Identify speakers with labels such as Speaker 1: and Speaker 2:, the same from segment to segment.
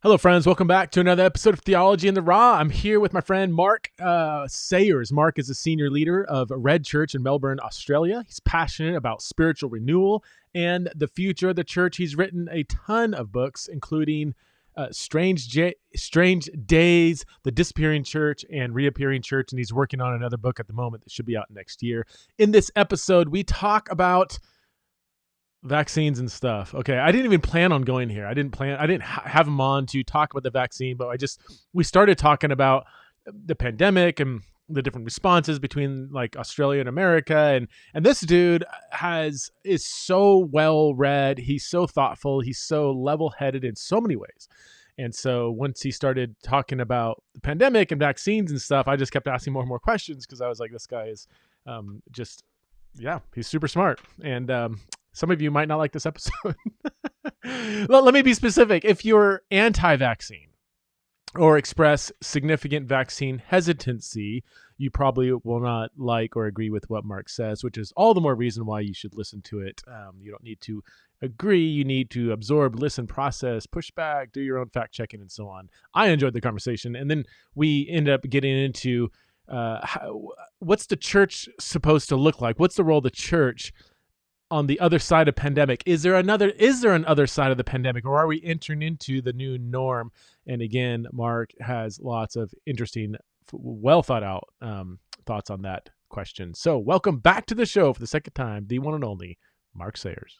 Speaker 1: Hello, friends. Welcome back to another episode of Theology in the Raw. I'm here with my friend Mark Sayers. Mark is a senior leader of Red Church in Melbourne, Australia. He's passionate about spiritual renewal and the future of the church. He's written a ton of books, including Strange Days, The Disappearing Church, and Reappearing Church, and he's working on another book at the moment that should be out next year. In this episode, we talk about vaccines and stuff. Okay, I didn't even plan on going here. I didn't have him on to talk about the vaccine, but we started talking about the pandemic and the different responses between like Australia and America, and this dude is so well read. He's so thoughtful. He's so level headed in so many ways. And so once he started talking about the pandemic and vaccines and stuff, I just kept asking more and more questions because I was like, this guy is he's super smart. And some of you might not like this episode. Let me be specific. If you're anti-vaccine or express significant vaccine hesitancy, you probably will not like or agree with what Mark says, which is all the more reason why you should listen to it. You don't need to agree. You need to absorb, listen, process, push back, do your own fact checking, and so on. I enjoyed the conversation. And then we ended up getting into what's the church supposed to look like? What's the role of the church on the other side of pandemic? Is there an other side of the pandemic, or are we entering into the new norm? And again, Mark has lots of interesting, well thought out thoughts on that question. So welcome back to the show for the second time, the one and only Mark Sayers.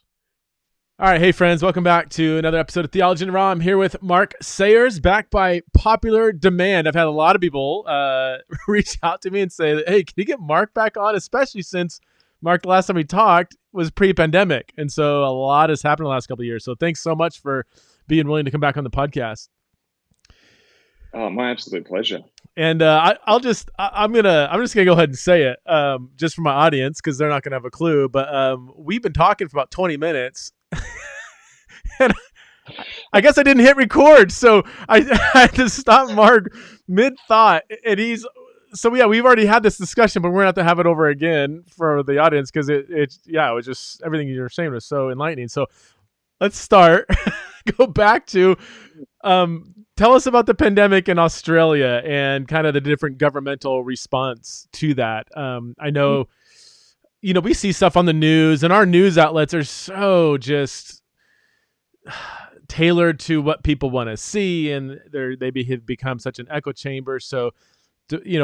Speaker 1: All right. Hey, friends. Welcome back to another episode of Theology in the Raw. I'm here with Mark Sayers, back by popular demand. I've had a lot of people reach out to me and say, hey, can you get Mark back on? Especially since Mark, the last time we talked was pre-pandemic. And so a lot has happened in the last couple of years. So thanks so much for being willing to come back on the podcast.
Speaker 2: Oh, my absolute pleasure.
Speaker 1: And I'm just gonna go ahead and say it, just for my audience, because they're not gonna have a clue. But we've been talking for about 20 minutes, and I guess I didn't hit record, so I had to stop Mark mid thought, and we've already had this discussion, but we're gonna have to have it over again for the audience because it was just everything you were saying was so enlightening. So let's start. Go back to tell us about the pandemic in Australia and kind of the different governmental response to that. I know, we see stuff on the news, and our news outlets are so just tailored to what people want to see, and they have become such an echo chamber. So,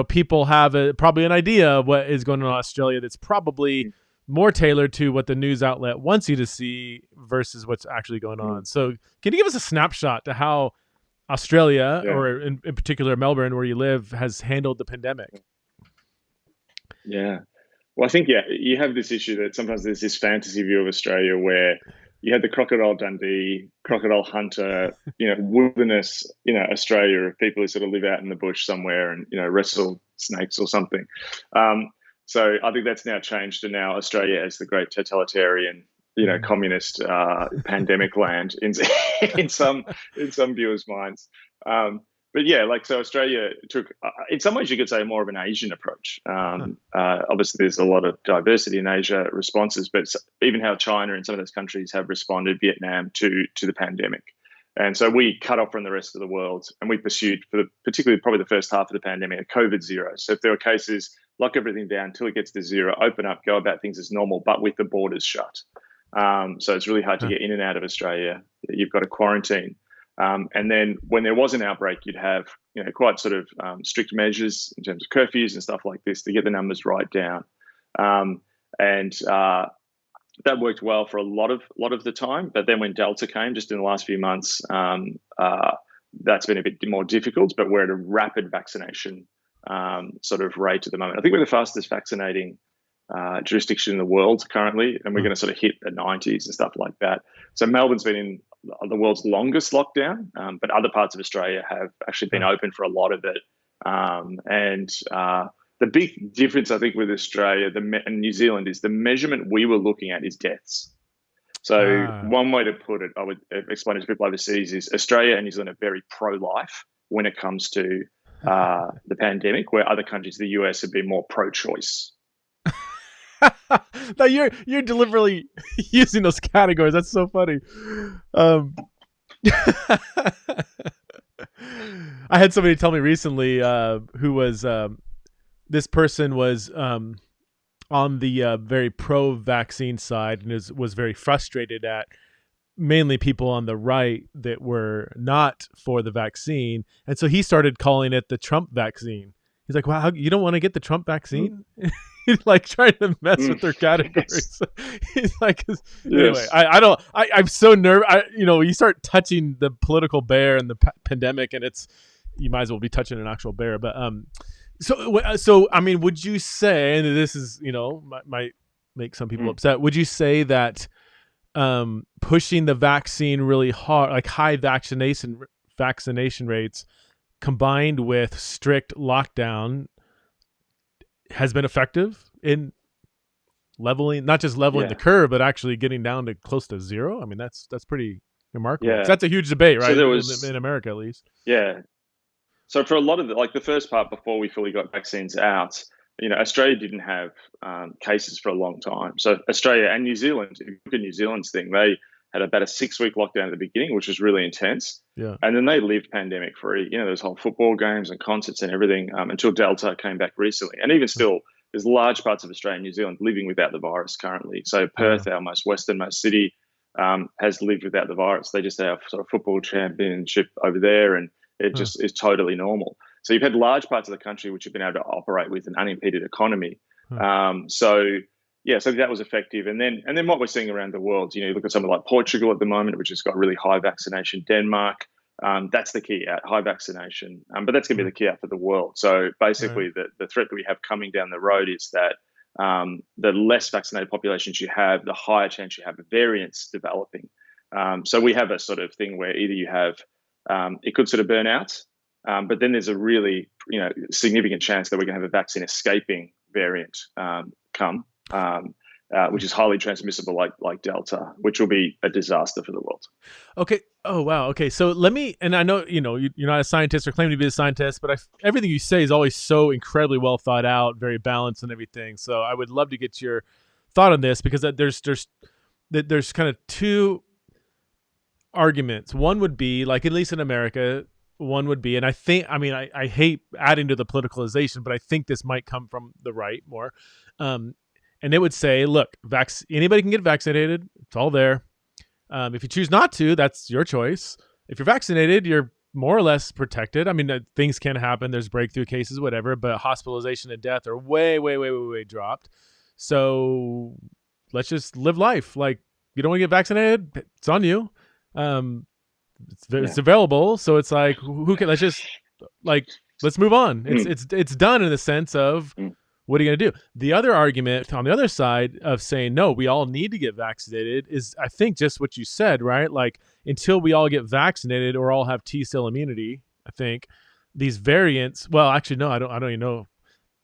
Speaker 1: people have probably an idea of what is going on in Australia that's probably more tailored to what the news outlet wants you to see versus what's actually going on. So can you give us a snapshot to how Australia, or in particular Melbourne, where you live, has handled the pandemic?
Speaker 2: Yeah. Well, I think, you have this issue that sometimes there's this fantasy view of Australia where you had the Crocodile Dundee, Crocodile Hunter, wilderness, Australia of people who sort of live out in the bush somewhere and, wrestle snakes or something. So I think that's now changed to now Australia as the great totalitarian, communist pandemic land in some viewers' minds. So Australia took, in some ways you could say, more of an Asian approach. Obviously, there's a lot of diversity in Asia responses, but even how China and some of those countries have responded, Vietnam, to the pandemic. And so we cut off from the rest of the world, and we pursued, particularly probably the first half of the pandemic, a COVID zero. So if there were cases, lock everything down until it gets to zero, open up, go about things as normal, but with the borders shut. So it's really hard to get in and out of Australia. You've got to quarantine. And then when there was an outbreak, you'd have quite sort of strict measures in terms of curfews and stuff like this to get the numbers right down. That worked well for a lot of the time. But then when Delta came, just in the last few months, that's been a bit more difficult. But we're at a rapid vaccination sort of rate at the moment. I think we're the fastest vaccinating jurisdiction in the world currently, and we're going to sort of hit the 90s and stuff like that. So Melbourne's been in the world's longest lockdown, but other parts of Australia have actually been open for a lot of it. The big difference, I think, with Australia and New Zealand is the measurement we were looking at is deaths. So one way to put it, I would explain it to people overseas, is Australia and New Zealand are very pro-life when it comes to the pandemic, where other countries, the US, have been more pro-choice.
Speaker 1: No, you're deliberately using those categories. That's so funny. I had somebody tell me recently who was this person was on the very pro-vaccine side and was very frustrated at mainly people on the right that were not for the vaccine, and so he started calling it the Trump vaccine. He's like, "Wow, you don't want to get the Trump vaccine?" He's like trying to mess with their categories. He's like, anyway,
Speaker 2: Yes.
Speaker 1: I'm so nervous. You start touching the political bear and the pandemic, and you might as well be touching an actual bear. But so I mean, would you say, and this is might make some people upset, would you say that pushing the vaccine really hard, like high vaccination rates combined with strict lockdown, has been effective in leveling, not just leveling the curve, but actually getting down to close to zero? I mean, that's pretty remarkable. Yeah. That's a huge debate, right? So there was, in America, at least.
Speaker 2: Yeah. So for a lot of the first part before we fully got vaccines out, Australia didn't have cases for a long time. So Australia and New Zealand, if you look at New Zealand's thing, they had about a 6-week lockdown at the beginning, which was really intense.
Speaker 1: Yeah.
Speaker 2: And then they lived pandemic free. There's whole football games and concerts and everything until Delta came back recently. And even still, there's large parts of Australia and New Zealand living without the virus currently. So Perth, our most westernmost city, has lived without the virus. They just have sort of football championship over there, and it just is totally normal. So you've had large parts of the country which have been able to operate with an unimpeded economy. So that was effective. And then what we're seeing around the world, you look at something like Portugal at the moment, which has got really high vaccination. Denmark, that's the key out, high vaccination. But that's going to be the key out for the world. So basically, the threat that we have coming down the road is that the less vaccinated populations you have, the higher chance you have of variants developing. So we have a sort of thing where either you have it could sort of burn out, but then there's a really significant chance that we're going to have a vaccine escaping variant come. Which is highly transmissible, like Delta, which will be a disaster for the world.
Speaker 1: Okay. Oh wow. Okay. So let me, and I know you're not a scientist or claim to be a scientist, but everything you say is always so incredibly well thought out, very balanced, and everything. So I would love to get your thought on this, because there's kind of two arguments. One would be, like, at least in America, and I think, I mean, I hate adding to the politicalization, but I think this might come from the right more. And it would say, look, anybody can get vaccinated. It's all there. If you choose not to, that's your choice. If you're vaccinated, you're more or less protected. I mean, things can happen. There's breakthrough cases, whatever, but hospitalization and death are way, way, way, way, way dropped. So let's just live life. Like, you don't want to get vaccinated, it's on you. It's available. So it's like, let's move on. It's done, in the sense of, what are you going to do? The other argument on the other side of saying, no, we all need to get vaccinated, is, I think, just what you said, right? Like, until we all get vaccinated or all have T-cell immunity, I think these variants, well, actually, no, I don't even know.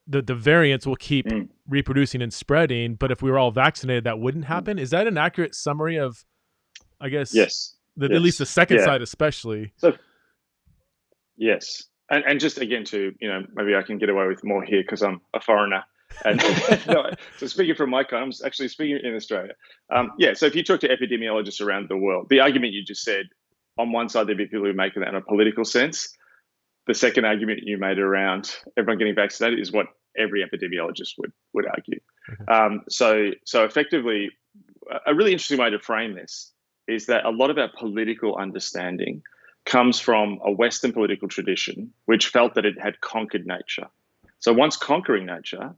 Speaker 1: The variants will keep reproducing and spreading, but if we were all vaccinated, that wouldn't happen. Is that an accurate summary of, I guess,
Speaker 2: yes.
Speaker 1: At least the second side, especially?
Speaker 2: So, yes. And just again, to maybe I can get away with more here because I'm a foreigner, and so speaking from my kind, I'm actually speaking in Australia. So if you talk to epidemiologists around the world, the argument you just said, on one side there'd be people who make it in a political sense. The second argument you made around everyone getting vaccinated is what every epidemiologist would argue. So effectively, a really interesting way to frame this is that a lot of our political understanding comes from a Western political tradition which felt that it had conquered nature. So once conquering nature,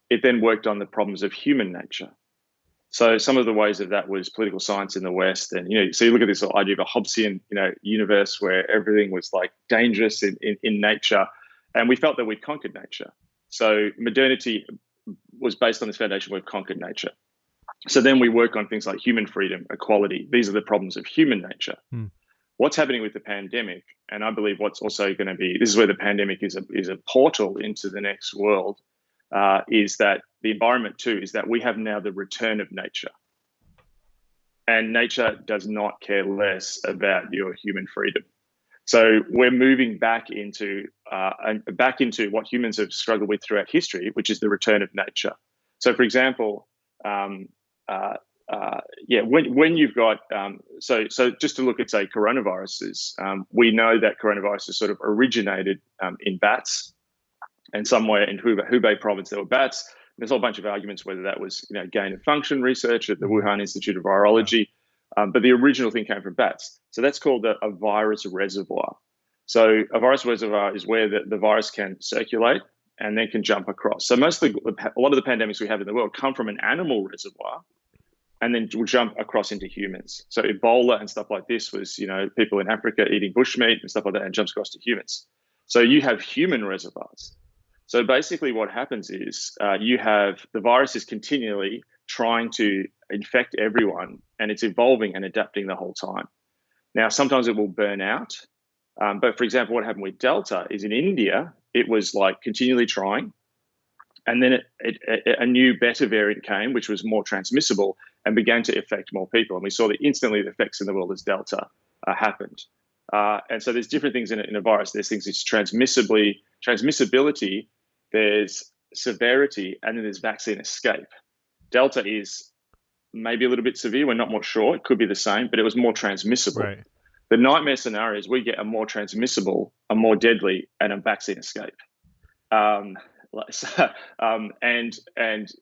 Speaker 2: it then worked on the problems of human nature. So some of the ways of that was political science in the West. And, so you look at this idea of a Hobbesian, universe where everything was like dangerous in nature. And we felt that we'd conquered nature. So modernity was based on this foundation, we've conquered nature. So then we work on things like human freedom, equality. These are the problems of human nature. What's happening with the pandemic, and I believe what's also going to be, this is where the pandemic is a portal into the next world, is that the environment too, is that we have now the return of nature. And nature does not care less about your human freedom. So we're moving back into what humans have struggled with throughout history, which is the return of nature. So, for example, when you've got so just to look at, say, coronaviruses, we know that coronaviruses sort of originated in bats, and somewhere in Hubei province there were bats. There's a whole bunch of arguments whether that was gain of function research at the Wuhan Institute of Virology, but the original thing came from bats. So that's called a virus reservoir. So a virus reservoir is where the virus can circulate and then can jump across. So a lot of the pandemics we have in the world come from an animal reservoir and then will jump across into humans. So Ebola and stuff like this was, people in Africa eating bushmeat and stuff like that, and jumps across to humans. So you have human reservoirs. So basically what happens is you have the virus is continually trying to infect everyone, and it's evolving and adapting the whole time. Now, sometimes it will burn out. But for example, what happened with Delta is in India, it was like continually trying. And then a new better variant came, which was more transmissible and began to affect more people. And we saw that instantly the effects in the world as Delta happened. And so there's different things in a virus. There's things, it's transmissibility, there's severity, and then there's vaccine escape. Delta is maybe a little bit severe. We're not more sure. It could be the same, but it was more transmissible.
Speaker 1: Right.
Speaker 2: The nightmare scenario is we get a more transmissible, a more deadly, and a vaccine escape. And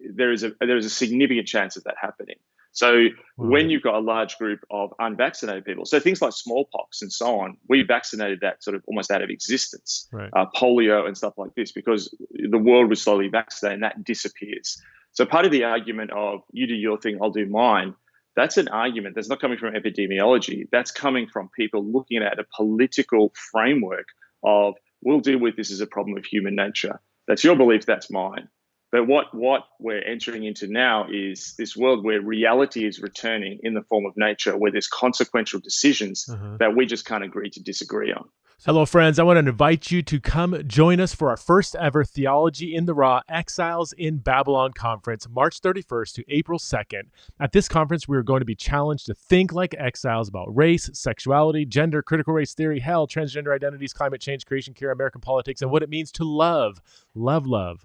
Speaker 2: there is a significant chance of that happening. So when you've got a large group of unvaccinated people, so things like smallpox and so on, we vaccinated that sort of almost out of existence,
Speaker 1: right.
Speaker 2: Polio and stuff like this, because the world was slowly vaccinated and that disappears. So part of the argument of you do your thing, I'll do mine, that's an argument that's not coming from epidemiology. That's coming from people looking at a political framework of we'll deal with this as a problem of human nature. That's your belief, that's mine. But what we're entering into now is this world where reality is returning in the form of nature, where there's consequential decisions that we just can't agree to disagree on.
Speaker 1: Hello, friends. I want to invite you to come join us for our first ever Theology in the Raw Exiles in Babylon conference, March 31st to April 2nd. At this conference, we are going to be challenged to think like exiles about race, sexuality, gender, critical race theory, hell, transgender identities, climate change, creation care, American politics, and what it means to love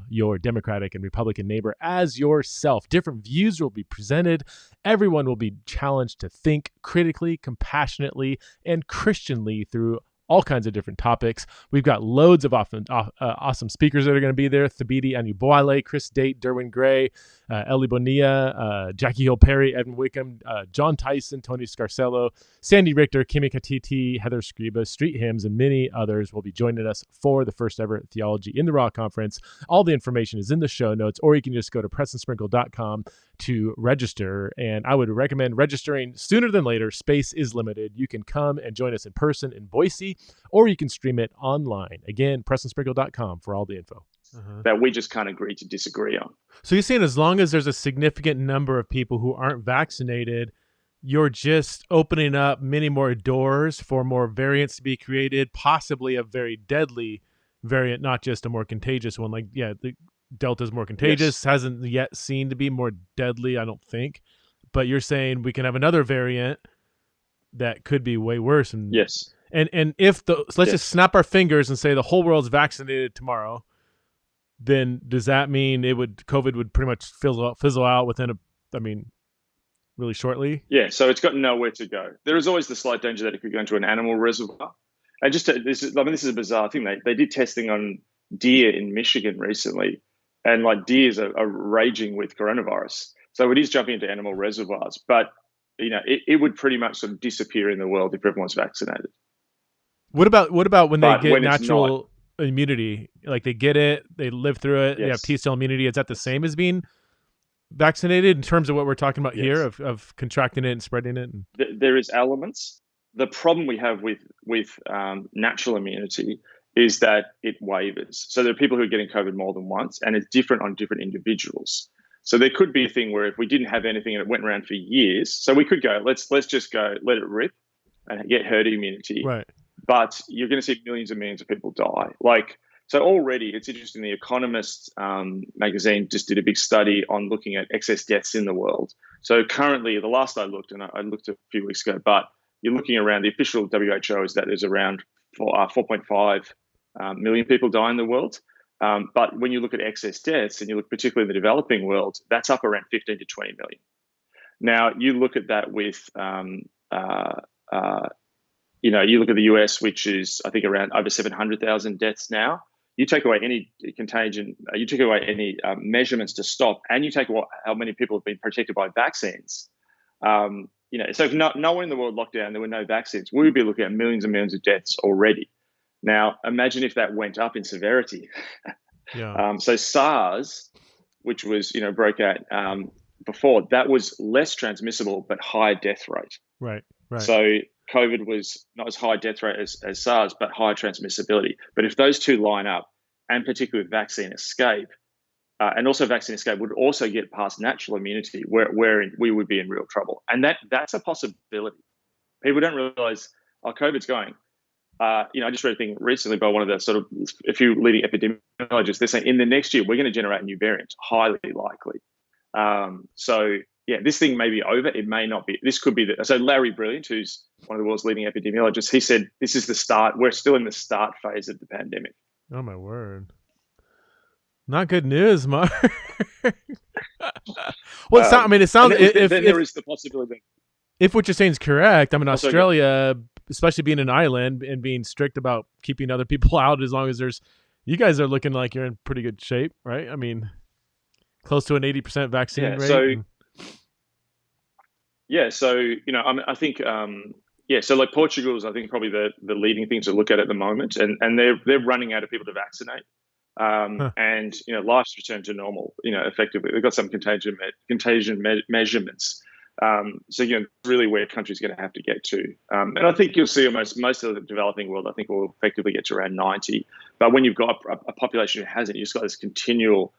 Speaker 1: your Democratic and Republican neighbor as yourself. Different views will be presented. Everyone will be challenged to think critically, compassionately, and Christianly through all kinds of different topics. We've got loads of awesome speakers that are going to be there. Thabiti Anyabwile, Chris Date, Derwin Gray, Ellie Bonilla, Jackie Hill Perry, Evan Wickham, John Tyson, Tony Scarcello, Sandy Richter, Kimi Katiti, Heather Scriba, Street Hymns, and many others will be joining us for the first ever Theology in the Raw conference. All the information is in the show notes, or you can just go to pressandsprinkle.com to register. And I would recommend registering sooner than later. Space is limited. You can come and join us in person in Boise, or you can stream it online. Again, pressandsprinkle.com for all the info.
Speaker 2: That we just can't agree to disagree on.
Speaker 1: So you're saying as long as there's a significant number of people who aren't vaccinated, you're just opening up many more doors for more variants to be created, possibly a very deadly variant, not just a more contagious one. Like, the Delta's more contagious, hasn't yet seen to be more deadly, I don't think. But you're saying we can have another variant that could be way worse. And
Speaker 2: yes.
Speaker 1: And if so let's just snap our fingers and say the whole world's vaccinated tomorrow, then does that mean COVID would pretty much fizzle out within really shortly?
Speaker 2: Yeah, so it's got nowhere to go. There is always the slight danger that it could go into an animal reservoir. And this is a bizarre thing. They did testing on deer in Michigan recently, and like deers are raging with coronavirus. So it is jumping into animal reservoirs, but it would pretty much sort of disappear in the world if everyone's vaccinated.
Speaker 1: What about when they get natural immunity? Like they get it, they live through it, they have T-cell immunity. Is that the same as being vaccinated in terms of what we're talking about here of contracting it and spreading it?
Speaker 2: There is elements. The problem we have with natural immunity is that it wavers. So there are people who are getting COVID more than once, and it's different on different individuals. So there could be a thing where if we didn't have anything and it went around for years, so we could go, let's just go, let it rip and get herd immunity.
Speaker 1: Right.
Speaker 2: But you're going to see millions and millions of people die. So already, it's interesting. The Economist magazine just did a big study on looking at excess deaths in the world. So currently, the last I looked, and I looked a few weeks ago, but you're looking around, the official WHO is that there's around 4.5 million people die in the world. But when you look at excess deaths, and you look particularly in the developing world, that's up around 15 to 20 million. Now you look at that with you look at the US, which is I think around over 700,000 deaths now. You take away any contagion, you take away any measurements to stop, and you take away how many people have been protected by vaccines. So if no one in the world locked down, there were no vaccines, we would be looking at millions and millions of deaths already. Now, imagine if that went up in severity.
Speaker 1: Yeah.
Speaker 2: So SARS, which was broke out before, that was less transmissible but higher death rate.
Speaker 1: Right.
Speaker 2: So COVID was not as high death rate as SARS, but higher transmissibility. But if those two line up, and particularly with vaccine escape, and also vaccine escape would also get past natural immunity, where we would be in real trouble. And that's a possibility. People don't realize, COVID's going. I just read a thing recently by one of the sort of a few leading epidemiologists. They're saying in the next year, we're going to generate a new variant, highly likely. This thing may be over. It may not be. This could be so Larry Brilliant, who's one of the world's leading epidemiologists, he said, this is the start. We're still in the start phase of the pandemic.
Speaker 1: Oh, my word. Not good news, Mark. Well, it sounds. If
Speaker 2: there is the possibility.
Speaker 1: If what you're saying is correct, Australia, especially being an island and being strict about keeping other people out, as long as you guys are looking like you're in pretty good shape, right? I mean, close to an 80% vaccine rate.
Speaker 2: I think, so like Portugal is, I think, probably the leading thing to look at the moment, and they're running out of people to vaccinate. And life's returned to normal. Effectively, they've got some contagion measurements. Really where countries going to have to get to. And I think you'll see most of the developing world, I think, will effectively get to around 90. But when you've got a population who hasn't, you've just got this continual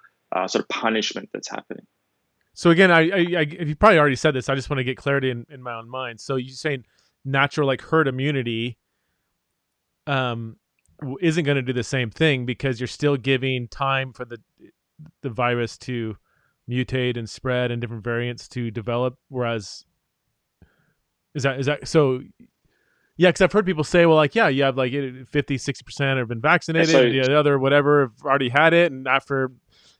Speaker 2: sort of punishment that's happening.
Speaker 1: So again, you probably already said this. I just want to get clarity in my own mind. So you're saying natural herd immunity isn't going to do the same thing because you're still giving time for the virus to mutate and spread and different variants to develop. Whereas, is that so? Yeah, because I've heard people say, well, you have 50, 60% have been vaccinated, and the other whatever have already had it, and after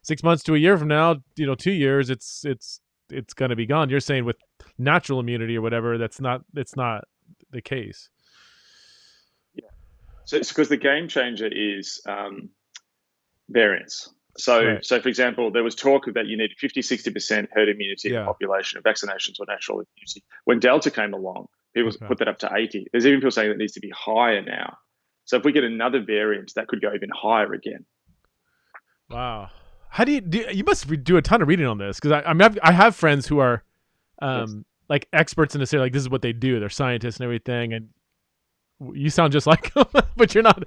Speaker 1: 6 months to a year from now, 2 years, it's going to be gone. You're saying with natural immunity or whatever, it's not the case.
Speaker 2: Yeah, so it's because the game changer is variants. So for example, there was talk that you need 50, 60% herd immunity in the population of vaccinations or natural immunity. When Delta came along, people put that up to 80. There's even people saying it needs to be higher now. So if we get another variant, that could go even higher again.
Speaker 1: Wow. How do you must do a ton of reading on this, because I have friends who are experts in this area. This is what they do. They're scientists and everything, and you sound just like them, but you're not.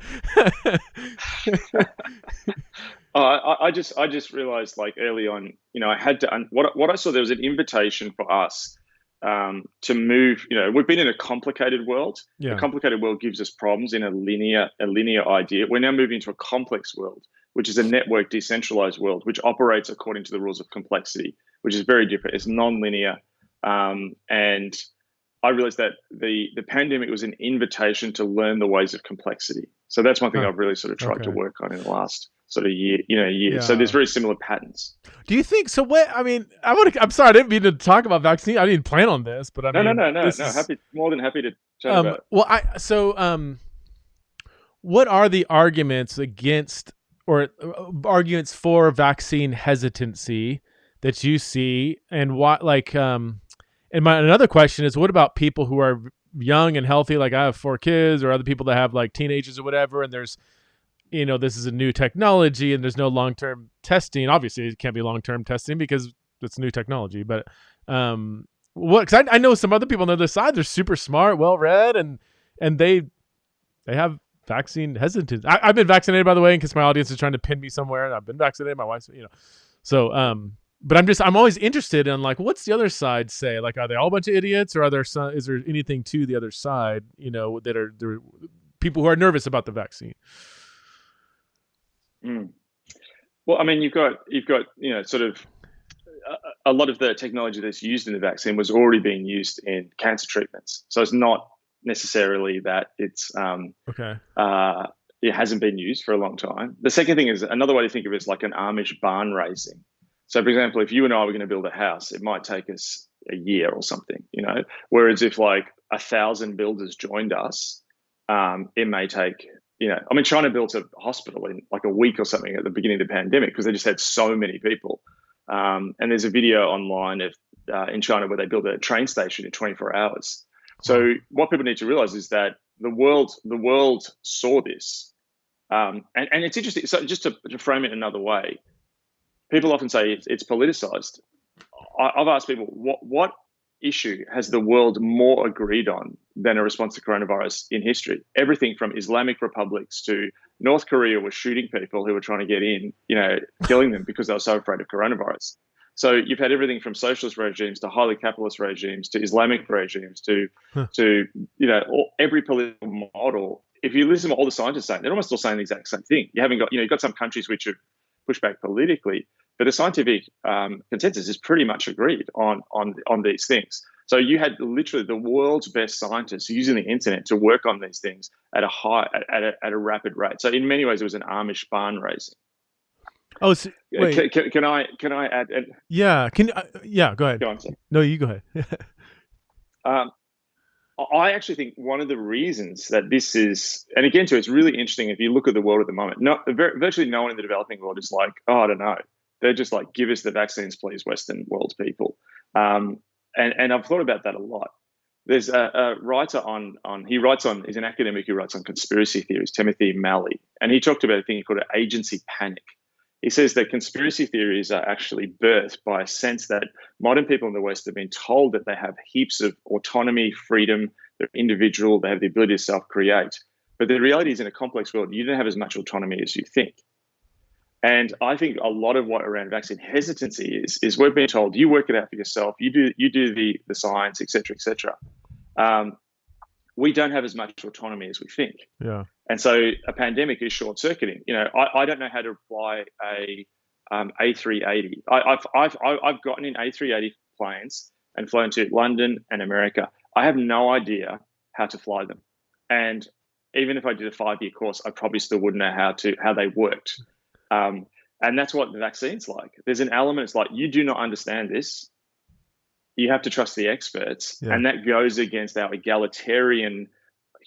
Speaker 2: I just realized early on, I had to what I saw. There was an invitation for us to move. We've been in a complicated world. Yeah. A complicated world gives us problems in a linear idea. We're now moving to a complex world, which is a network, decentralized world, which operates according to the rules of complexity, which is very different. It's non-linear, and I realized that the pandemic was an invitation to learn the ways of complexity. So that's one thing I've really sort of tried to work on in the last sort of year. Yeah. So there's very similar patterns.
Speaker 1: Do you think so? I'm sorry, I didn't mean to talk about vaccine. I didn't plan on this, but
Speaker 2: No. More than happy to chat about it.
Speaker 1: Well, what are the arguments against or arguments for vaccine hesitancy that you see, and what and another question is, what about people who are young and healthy? I have 4 kids, or other people that have teenagers or whatever, and there's, this is a new technology and there's no long-term testing. Obviously, it can't be long-term testing because it's new technology. But because I know some other people on the other side, they're super smart, well-read, and they have vaccine hesitant. I've been vaccinated, by the way, in case my audience is trying to pin me somewhere, and I've been vaccinated. My wife's, so but I'm always interested in what's the other side say? Are they all a bunch of idiots, or is there anything to the other side? That are there people who are nervous about the vaccine.
Speaker 2: Well, you've got sort of a lot of the technology that's used in the vaccine was already being used in cancer treatments. So it's not necessarily that it's it hasn't been used for a long time. The second thing is, another way to think of it is like an Amish barn raising. So, for example, if you and I were going to build a house, it might take us a year or something, whereas if like 1,000 builders joined us, it may take, China built a hospital in like a week or something at the beginning of the pandemic because they just had so many people. And there's a video online of in China where they built a train station in 24 hours. So what people need to realize is that the world saw this. And it's interesting. So just to frame it another way, people often say it's politicized. I've asked people, what issue has the world more agreed on than a response to coronavirus in history? Everything from Islamic republics to North Korea was shooting people who were trying to get in, killing them because they were so afraid of coronavirus. So you've had everything from socialist regimes to highly capitalist regimes to Islamic regimes to every political model. If you listen to what all the scientists saying, they're almost all saying the exact same thing. You haven't got, you've got some countries which have pushed back politically, but the scientific consensus is pretty much agreed on these things. So you had literally the world's best scientists using the internet to work on these things at a rapid rate. So in many ways, it was an Amish barn raising.
Speaker 1: Oh, so, wait.
Speaker 2: Can I add?
Speaker 1: Yeah. Go ahead.
Speaker 2: Go on, sir.
Speaker 1: No, you go ahead.
Speaker 2: I actually think one of the reasons that this is, and again, too, it's really interesting if you look at the world at the moment. Virtually no one in the developing world is like, I don't know. They're just like, give us the vaccines, please, Western world people. And I've thought about that a lot. There's a writer he's an academic who writes on conspiracy theories, Timothy Malley, and he talked about a thing called agency panic. He says that conspiracy theories are actually birthed by a sense that modern people in the West have been told that they have heaps of autonomy, freedom, they're individual, they have the ability to self-create. But the reality is in a complex world, you don't have as much autonomy as you think. And I think a lot of what around vaccine hesitancy is we've been told, you work it out for yourself, you do the science, et cetera, et cetera. We don't have as much autonomy as we think.
Speaker 1: Yeah.
Speaker 2: And so a pandemic is short-circuiting. I don't know how to fly a A380. I've gotten in A380 planes and flown to London and America. I have no idea how to fly them. And even if I did a 5-year course, I probably still wouldn't know how they worked. And that's what the vaccine's like. There's an element, it's like, you do not understand this. You have to trust the experts. Yeah. And that goes against our egalitarian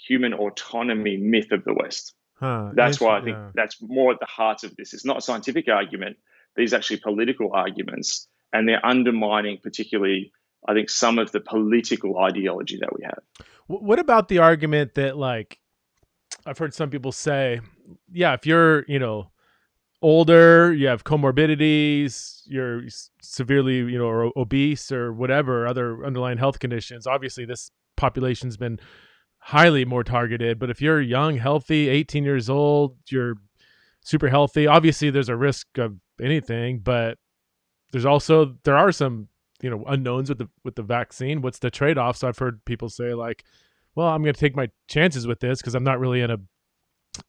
Speaker 2: human autonomy myth of the West. That's why I think that's more at the heart of this. It's not a scientific argument. These are actually political arguments, and they're undermining particularly, I think, some of the political ideology that we have.
Speaker 1: What about the argument that, like, I've heard some people say, yeah, if you're, older, you have comorbidities, you're severely, or obese or whatever, other underlying health conditions, obviously this population's been highly more targeted. But if you're young, healthy, 18 years old, you're super healthy, obviously there's a risk of anything, but there are some, unknowns with the vaccine. What's the trade-off? So I've heard people say, like, well, I'm going to take my chances with this because I'm not really in a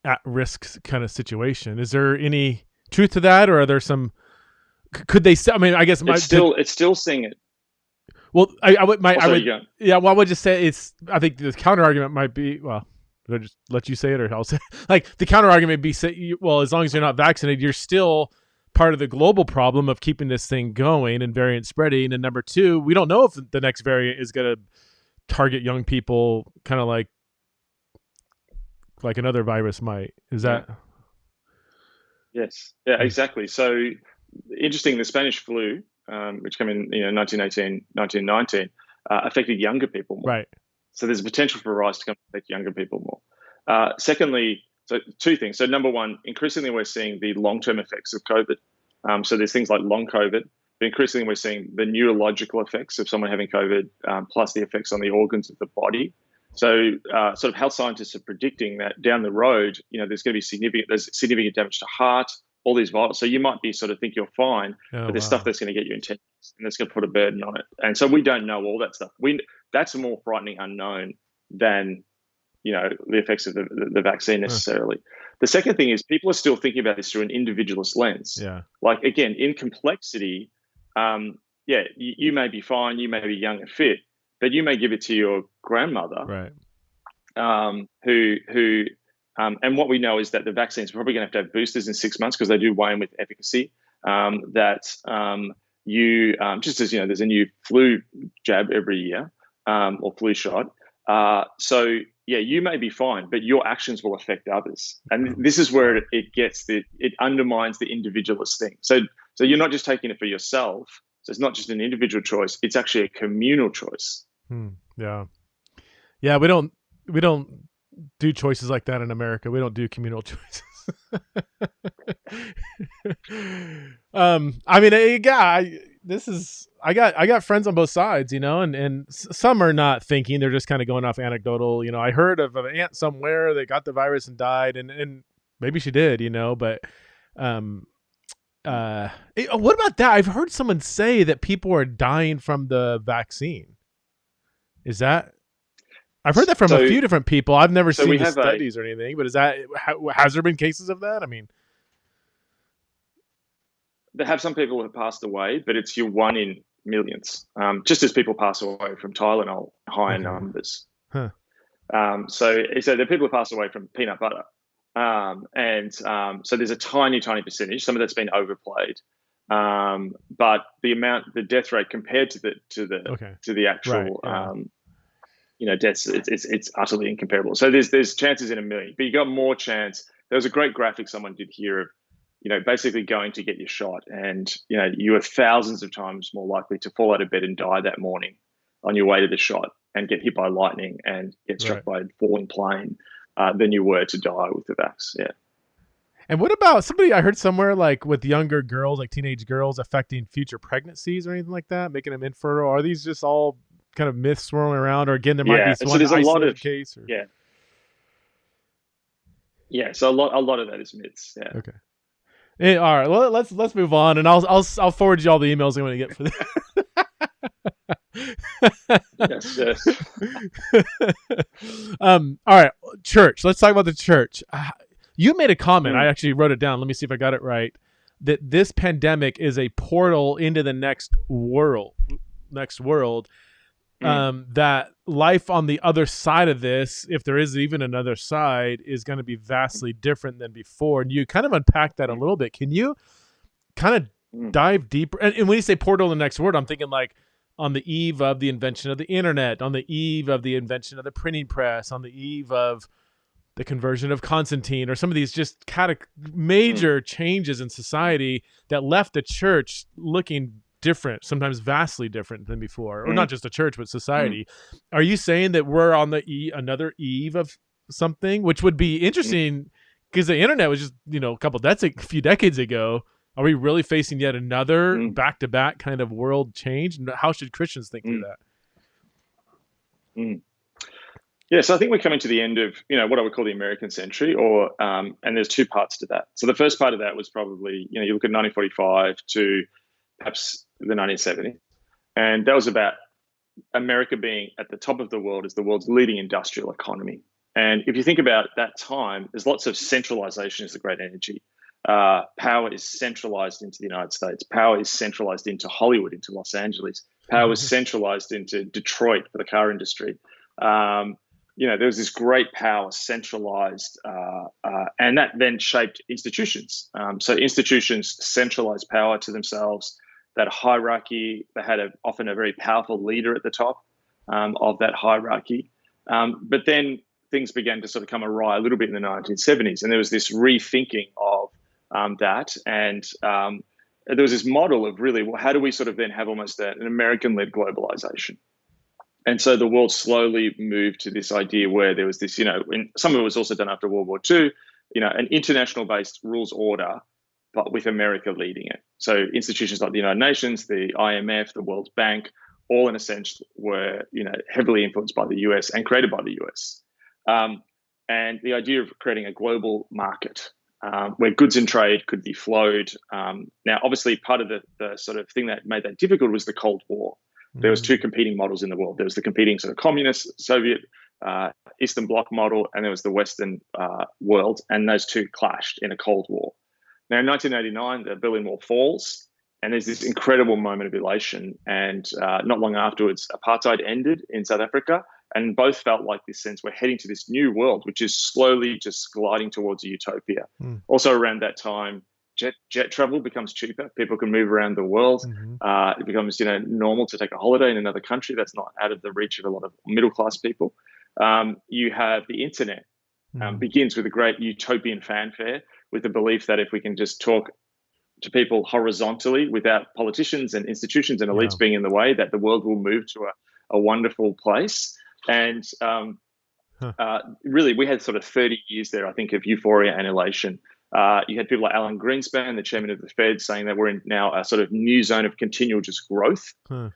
Speaker 1: at-risk kind of situation. Is there any truth to that, or are there some? Could they? I mean, I guess
Speaker 2: it's still seeing it.
Speaker 1: Well, I would just say it's. I think the counter argument might be, well, did I just let you say it, or I'll say, like, the counter argument be say, well, as long as you're not vaccinated, you're still part of the global problem of keeping this thing going and variant spreading. And number two, we don't know if the next variant is going to target young people, kind of like another virus might. Is that?
Speaker 2: Yes. Yeah, exactly. So interesting, the Spanish flu, which came in 1918, 1919, affected younger people more.
Speaker 1: Right.
Speaker 2: So there's a potential for a rise to come affect younger people more. Secondly, so two things. So number one, increasingly we're seeing the long-term effects of COVID. So there's things like long COVID, but increasingly we're seeing the neurological effects of someone having COVID, plus the effects on the organs of the body. So sort of health scientists are predicting that down the road, there's going to be significant damage to heart, all these vitals. So you might be sort of think you're fine, but there's stuff that's going to get you in tension and that's going to put a burden on it. And so we don't know all that stuff. That's a more frightening unknown than, the effects of the vaccine necessarily. The second thing is people are still thinking about this through an individualist lens.
Speaker 1: Yeah. Like,
Speaker 2: again, in complexity, you may be fine, you may be young and fit, but you may give it to your grandmother,
Speaker 1: right?
Speaker 2: Who and what we know is that the vaccines are probably going to have boosters in 6 months because they do wane with efficacy. you just as there's a new flu jab every year, or flu shot. So yeah, you may be fine, but your actions will affect others, and this is where it undermines the individualist thing. So you're not just taking it for yourself. So it's not just an individual choice; it's actually a communal choice.
Speaker 1: Yeah, yeah. We don't do choices like that in America. We don't do communal choices. I mean, yeah, I got friends on both sides, and some are not thinking, they're just kind of going off anecdotal. I heard of an aunt somewhere that got the virus and died, and maybe she did, but what about that? I've heard someone say that people are dying from the vaccine. Is that? I've heard that from a few different people. I've never seen the studies or anything, but has there been cases of that? I mean,
Speaker 2: there have some people who have passed away, but it's your one in millions. Just as people pass away from Tylenol, higher numbers.
Speaker 1: Huh.
Speaker 2: So the people who pass away from peanut butter, so there's a tiny percentage. Some of that's been overplayed, but the death rate compared to the actual.
Speaker 1: Right,
Speaker 2: deaths, it's utterly incomparable. So there's chances in a million, but you got more chance. There was a great graphic someone did here of, basically going to get your shot, and you are thousands of times more likely to fall out of bed and die that morning on your way to the shot and get hit by lightning and get struck by a falling plane than you were to die with the vax. Yeah.
Speaker 1: And what about I heard somewhere, like with younger girls, like teenage girls, affecting future pregnancies or anything like that, making them infertile? Are these just all kind of myths swirling around, or again, there might be one isolated case? Or...
Speaker 2: Yeah. So a lot of that is myths. Yeah.
Speaker 1: Okay. All right. Well, let's move on, and I'll forward you all the emails I'm going to get for
Speaker 2: Yes.
Speaker 1: this. All right. Church. Let's talk about the church. You made a comment. I actually wrote it down. Let me see if I got it right. That this pandemic is a portal into the next world. That life on the other side of this, if there is even another side, is going to be vastly different than before. And you kind of unpack that a little bit. Can you kind of dive deeper? And when you say portal in the next world, I'm thinking like on the eve of the invention of the internet, on the eve of the invention of the printing press, on the eve of the conversion of Constantine, or some of these just kind of major changes in society that left the church looking different, sometimes vastly different than before, or not just the church, but society. Are you saying that we're on the another eve of something, which would be interesting because the internet was just, a few decades ago. Are we really facing yet another back-to-back kind of world change? And how should Christians think through that?
Speaker 2: Yeah, so I think we're coming to the end of, what I would call the American century, and there's two parts to that. So the first part of that was probably, you look at 1945 to perhaps the 1970s, and that was about America being at the top of the world as the world's leading industrial economy. And if you think about that time, there's lots of centralization is the great energy. Power is centralized into the United States. Power is centralized into Hollywood, into Los Angeles. Power is centralized into Detroit for the car industry. There was this great power centralized, and that then shaped institutions. So institutions centralized power to themselves. That hierarchy, they had often a very powerful leader at the top of that hierarchy. But then things began to sort of come awry a little bit in the 1970s, and there was this rethinking of that. And there was this model of really, well, how do we sort of then have almost an American-led globalization? And so the world slowly moved to this idea where there was this, and some of it was also done after World War II, an international-based rules order, but with America leading it. So institutions like the United Nations, the IMF, the World Bank, all in a sense were, heavily influenced by the US and created by the US. And the idea of creating a global market where goods and trade could be flowed. Now, obviously, part of the sort of thing that made that difficult was the Cold War. There was two competing models in the world. There was the competing sort of communist, Soviet, Eastern Bloc model, and there was the Western world, and those two clashed in a Cold War. Now, in 1989, the Berlin Wall falls, and there's this incredible moment of elation. And not long afterwards, apartheid ended in South Africa, and both felt like this sense we're heading to this new world, which is slowly just gliding towards a utopia. Also around that time, jet travel becomes cheaper. People can move around the world.
Speaker 1: Mm-hmm.
Speaker 2: It becomes normal to take a holiday in another country. That's not out of the reach of a lot of middle class people. You have the internet. Begins with a great utopian fanfare, with the belief that if we can just talk to people horizontally without politicians and institutions and elites being in the way, that the world will move to a wonderful place. And really, we had sort of 30 years there, I think, of euphoria and elation. You had people like Alan Greenspan, the chairman of the Fed, saying that we're in now a sort of new zone of continual just growth of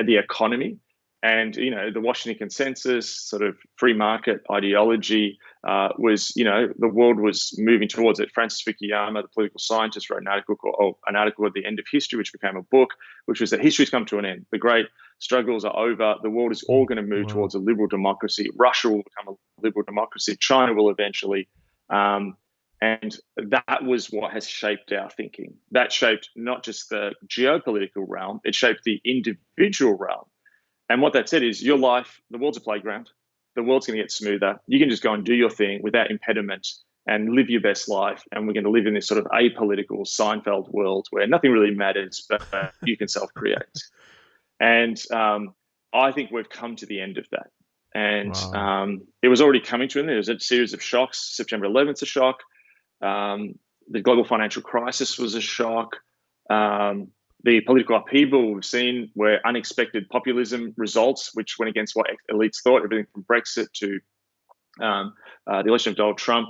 Speaker 2: the economy. And, the Washington Consensus, sort of free market ideology was, the world was moving towards it. Francis Fukuyama, the political scientist, wrote an article at the end of history, which became a book, which was that history's come to an end. The great struggles are over. The world is all going to move towards a liberal democracy. Russia will become a liberal democracy. China will eventually. And that was what has shaped our thinking. That shaped not just the geopolitical realm, it shaped the individual realm. And what that said is your life, the world's a playground. The world's going to get smoother. You can just go and do your thing without impediment and live your best life. And we're going to live in this sort of apolitical Seinfeld world where nothing really matters, but you can self-create. And I think we've come to the end of that. And it was already coming to an end. There was a series of shocks. September 11th, a shock. The global financial crisis was a shock. The political upheaval we've seen, where unexpected populism results, which went against what elites thought, everything from Brexit to the election of Donald Trump.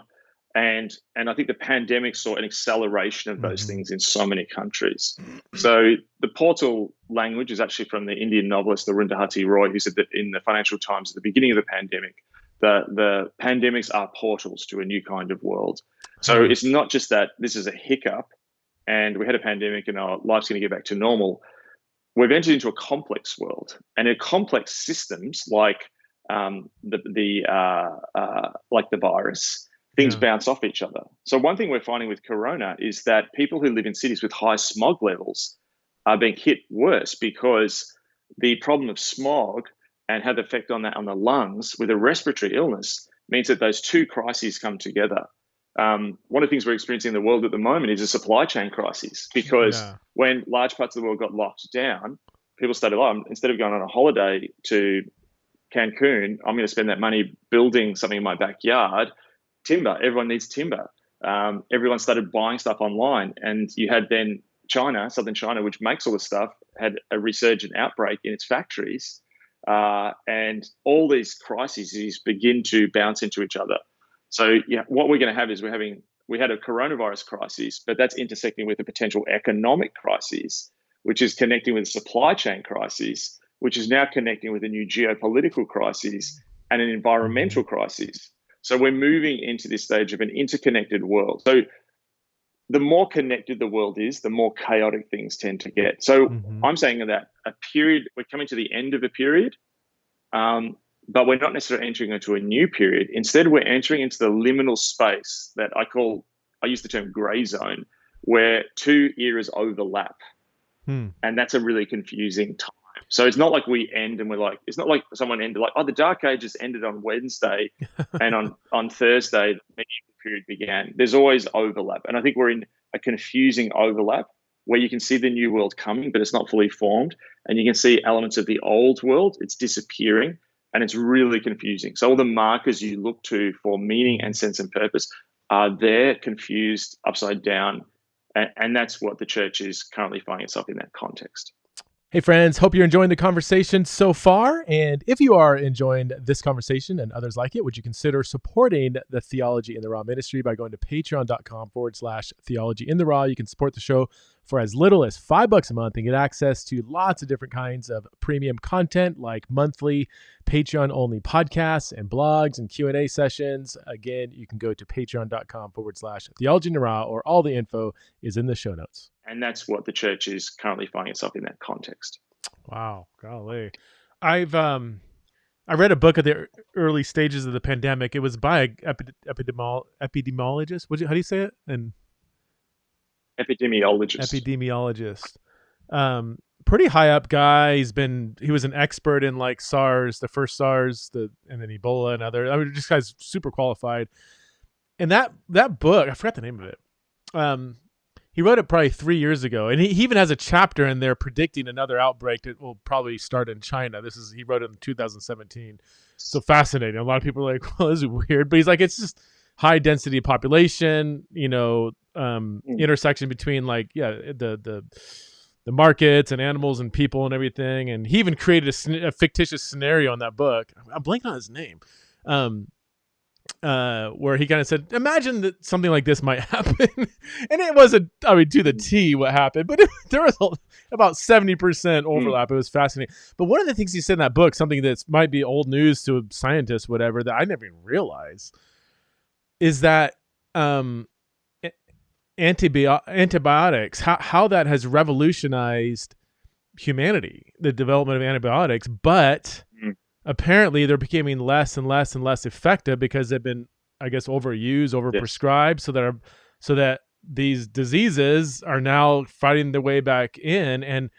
Speaker 2: And I think the pandemic saw an acceleration of those things in so many countries. So the portal language is actually from the Indian novelist Arundhati Roy, who said that in the Financial Times at the beginning of the pandemic, the pandemics are portals to a new kind of world. So it's not just that this is a hiccup and we had a pandemic and our life's going to get back to normal. We've entered into a complex world, and in complex systems like the virus, things bounce off each other. So one thing we're finding with Corona is that people who live in cities with high smog levels are being hit worse, because the problem of smog and how the effect on that on the lungs with a respiratory illness means that those two crises come together. One of the things we're experiencing in the world at the moment is a supply chain crisis, because when large parts of the world got locked down, people started, instead of going on a holiday to Cancun, I'm going to spend that money building something in my backyard. Timber, everyone needs timber. Everyone started buying stuff online, and you had then China, southern China, which makes all this stuff, had a resurgent outbreak in its factories. And all these crises begin to bounce into each other. So what we're going to have is we had a coronavirus crisis, but that's intersecting with a potential economic crisis, which is connecting with a supply chain crisis, which is now connecting with a new geopolitical crisis and an environmental crisis. So we're moving into this stage of an interconnected world. So the more connected the world is, the more chaotic things tend to get. So I'm saying that we're coming to the end of a period, but we're not necessarily entering into a new period. Instead, we're entering into the liminal space that I use the term gray zone, where two eras overlap. And that's a really confusing time. So it's not like we end and it's not like someone ended the Dark Ages ended on Wednesday and on Thursday, the medieval period began. There's always overlap. And I think we're in a confusing overlap where you can see the new world coming, but it's not fully formed. And you can see elements of the old world, it's disappearing. And it's really confusing. So all the markers you look to for meaning and sense and purpose are there, confused, upside down. And that's what the church is currently finding itself in that context.
Speaker 1: Hey friends, hope you're enjoying the conversation so far. And if you are enjoying this conversation and others like it, would you consider supporting the Theology in the Raw ministry by going to patreon.com/Theology in the Raw. You can support the show for as little as $5 a month and get access to lots of different kinds of premium content, like monthly Patreon-only podcasts and blogs and Q&A sessions. Again, you can go to patreon.com/Theology in the Raw, or all the info is in the show notes.
Speaker 2: And that's what the church is currently finding itself in that context.
Speaker 1: Wow, golly. I read a book at the early stages of the pandemic. It was by an epidemiologist. How do you say it? Epidemiologist. Pretty high up guy. He was an expert in like SARS, the first SARS, and then Ebola and other. This guy's super qualified. And that book, I forgot the name of it. He wrote it probably 3 years ago, and he even has a chapter in there predicting another outbreak that will probably start in China. He wrote it in 2017. So fascinating. A lot of people are like, well, this is weird, but he's like, it's just high density population, intersection between like, the markets and animals and people and everything. And he even created a fictitious scenario in that book. I'm blanking on his name. Where he kind of said, imagine that something like this might happen. And it wasn't, to the T what happened, but there was about 70% overlap. It was fascinating. But one of the things he said in that book, something that might be old news to scientists, whatever, that I never even realized, is that antibiotics, how that has revolutionized humanity, the development of antibiotics, but apparently they're becoming less and less and less effective because they've been, I guess, overused, overprescribed, so that these diseases are now fighting their way back in. And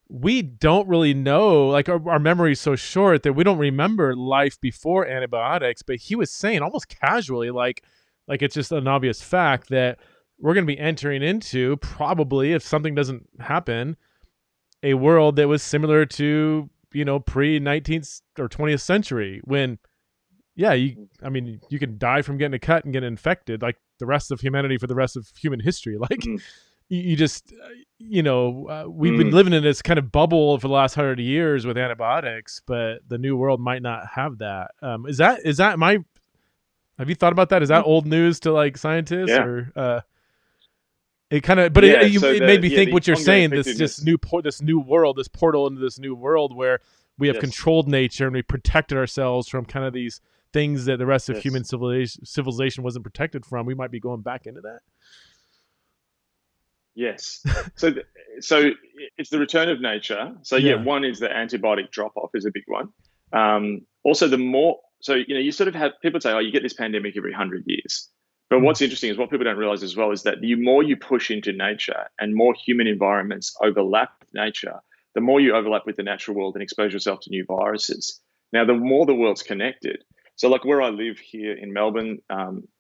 Speaker 1: we don't really know, like our memory is so short that we don't remember life before antibiotics. But he was saying almost casually, like it's just an obvious fact that we're going to be entering into, probably, if something doesn't happen, a world that was similar to, pre-19th or 20th century, when, you can die from getting a cut and get infected like the rest of humanity for the rest of human history. Like you just, we've been living in this kind of bubble for the last 100 years with antibiotics, but the new world might not have that. Have you thought about that? Is that old news to like scientists or, it kind of, but it made me think what you're saying. This new world, this portal into this new world where we have controlled nature and we protected ourselves from kind of these things that the rest of human civilization wasn't protected from. We might be going back into that.
Speaker 2: Yes. So it's the return of nature. So one is the antibiotic drop off is a big one. Also, you sort of have people say, oh, you get this pandemic every 100 years. But what's interesting is what people don't realize as well is that the more you push into nature and more human environments overlap with nature, the more you overlap with the natural world and expose yourself to new viruses. Now, the more the world's connected. So like where I live here in Melbourne,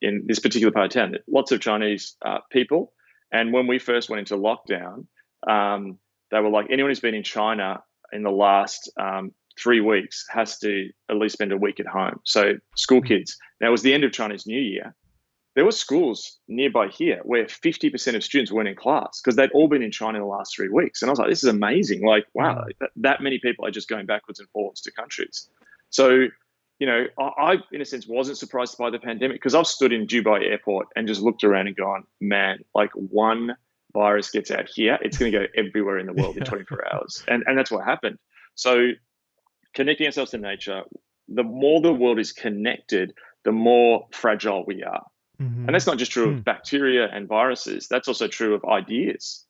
Speaker 2: in this particular part of town, lots of Chinese people. And when we first went into lockdown, they were like, anyone who's been in China in the last 3 weeks has to at least spend a week at home. So school kids. Now, it was the end of Chinese New Year. There were schools nearby here where 50% of students weren't in class because they'd all been in China in the last 3 weeks. And I was like, this is amazing. Like, wow, that many people are just going backwards and forwards to countries. So, I, in a sense, wasn't surprised by the pandemic because I've stood in Dubai airport and just looked around and gone, man, like one virus gets out here, it's going to go everywhere in the world in 24 hours. And that's what happened. So connecting ourselves to nature, the more the world is connected, the more fragile we are. And that's not just true of bacteria and viruses. That's also true of ideas.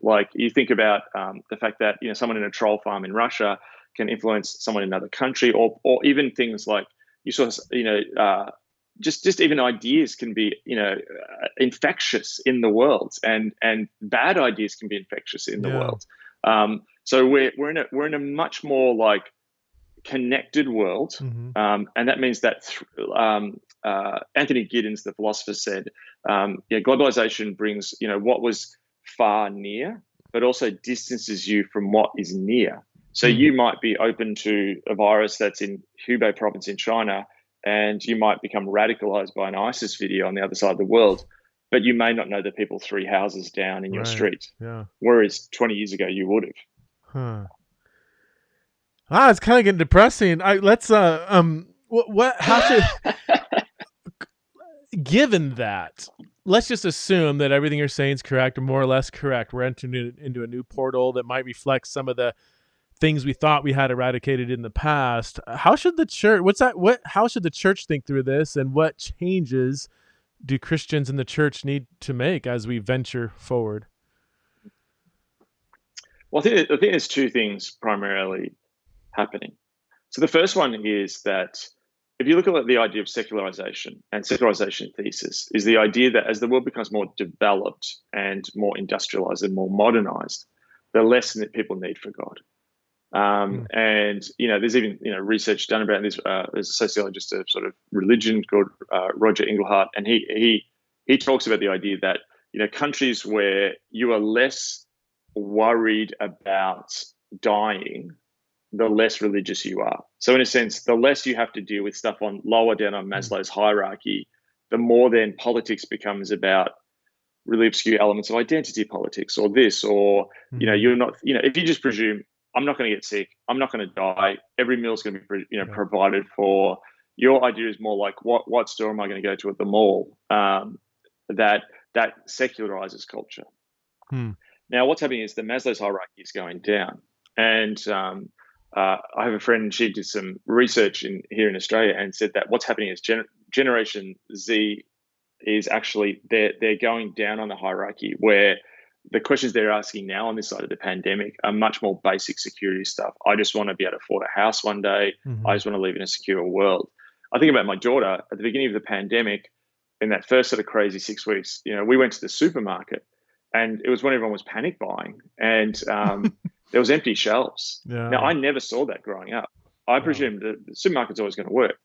Speaker 2: Like you think about the fact that someone in a troll farm in Russia can influence someone in another country, or even things like just even ideas can be infectious in the world, and bad ideas can be infectious in the world. So we're in a much more like connected world, and that means that Anthony Giddens, the philosopher, said, globalization brings what was far near, but also distances you from what is near. So you might be open to a virus that's in Hubei province in China, and you might become radicalized by an ISIS video on the other side of the world, but you may not know the people 3 houses down in your street. Whereas 20 years ago you would have.
Speaker 1: It's kind of getting depressing. How should, given that, let's just assume that everything you're saying is correct or more or less correct. We're entering into a new portal that might reflect some of the things we thought we had eradicated in the past. How should the church, how should the church think through this, and what changes do Christians in the church need to make as we venture forward?
Speaker 2: Well, I think there's two things primarily happening. So the first one is that if you look at the idea of secularization and secularization thesis, is the idea that as the world becomes more developed and more industrialized and more modernized, the less that people need for God. And there's even research done about this. There's a sociologist of sort of religion called Roger Engelhardt, and he talks about the idea that countries where you are less worried about dying, the less religious you are. So in a sense, the less you have to deal with stuff on lower down on Maslow's hierarchy, the more then politics becomes about really obscure elements of identity politics or this, or, you're not, if you just presume, I'm not going to get sick, I'm not going to die, every meal's going to be, provided for. Your idea is more like, what store am I going to go to at the mall? That secularizes culture. Now, what's happening is the Maslow's hierarchy is going down. And I have a friend, she did some research here in Australia and said that what's happening is Generation Z is actually, they're going down on the hierarchy, where the questions they're asking now on this side of the pandemic are much more basic security stuff. I just want to be able to afford a house one day. I just want to live in a secure world. I think about my daughter at the beginning of the pandemic, in that first sort of crazy 6 weeks, we went to the supermarket, and it was when everyone was panic buying, and there was empty shelves.
Speaker 1: Yeah.
Speaker 2: Now, I never saw that growing up. I presumed that the supermarket's always going to work.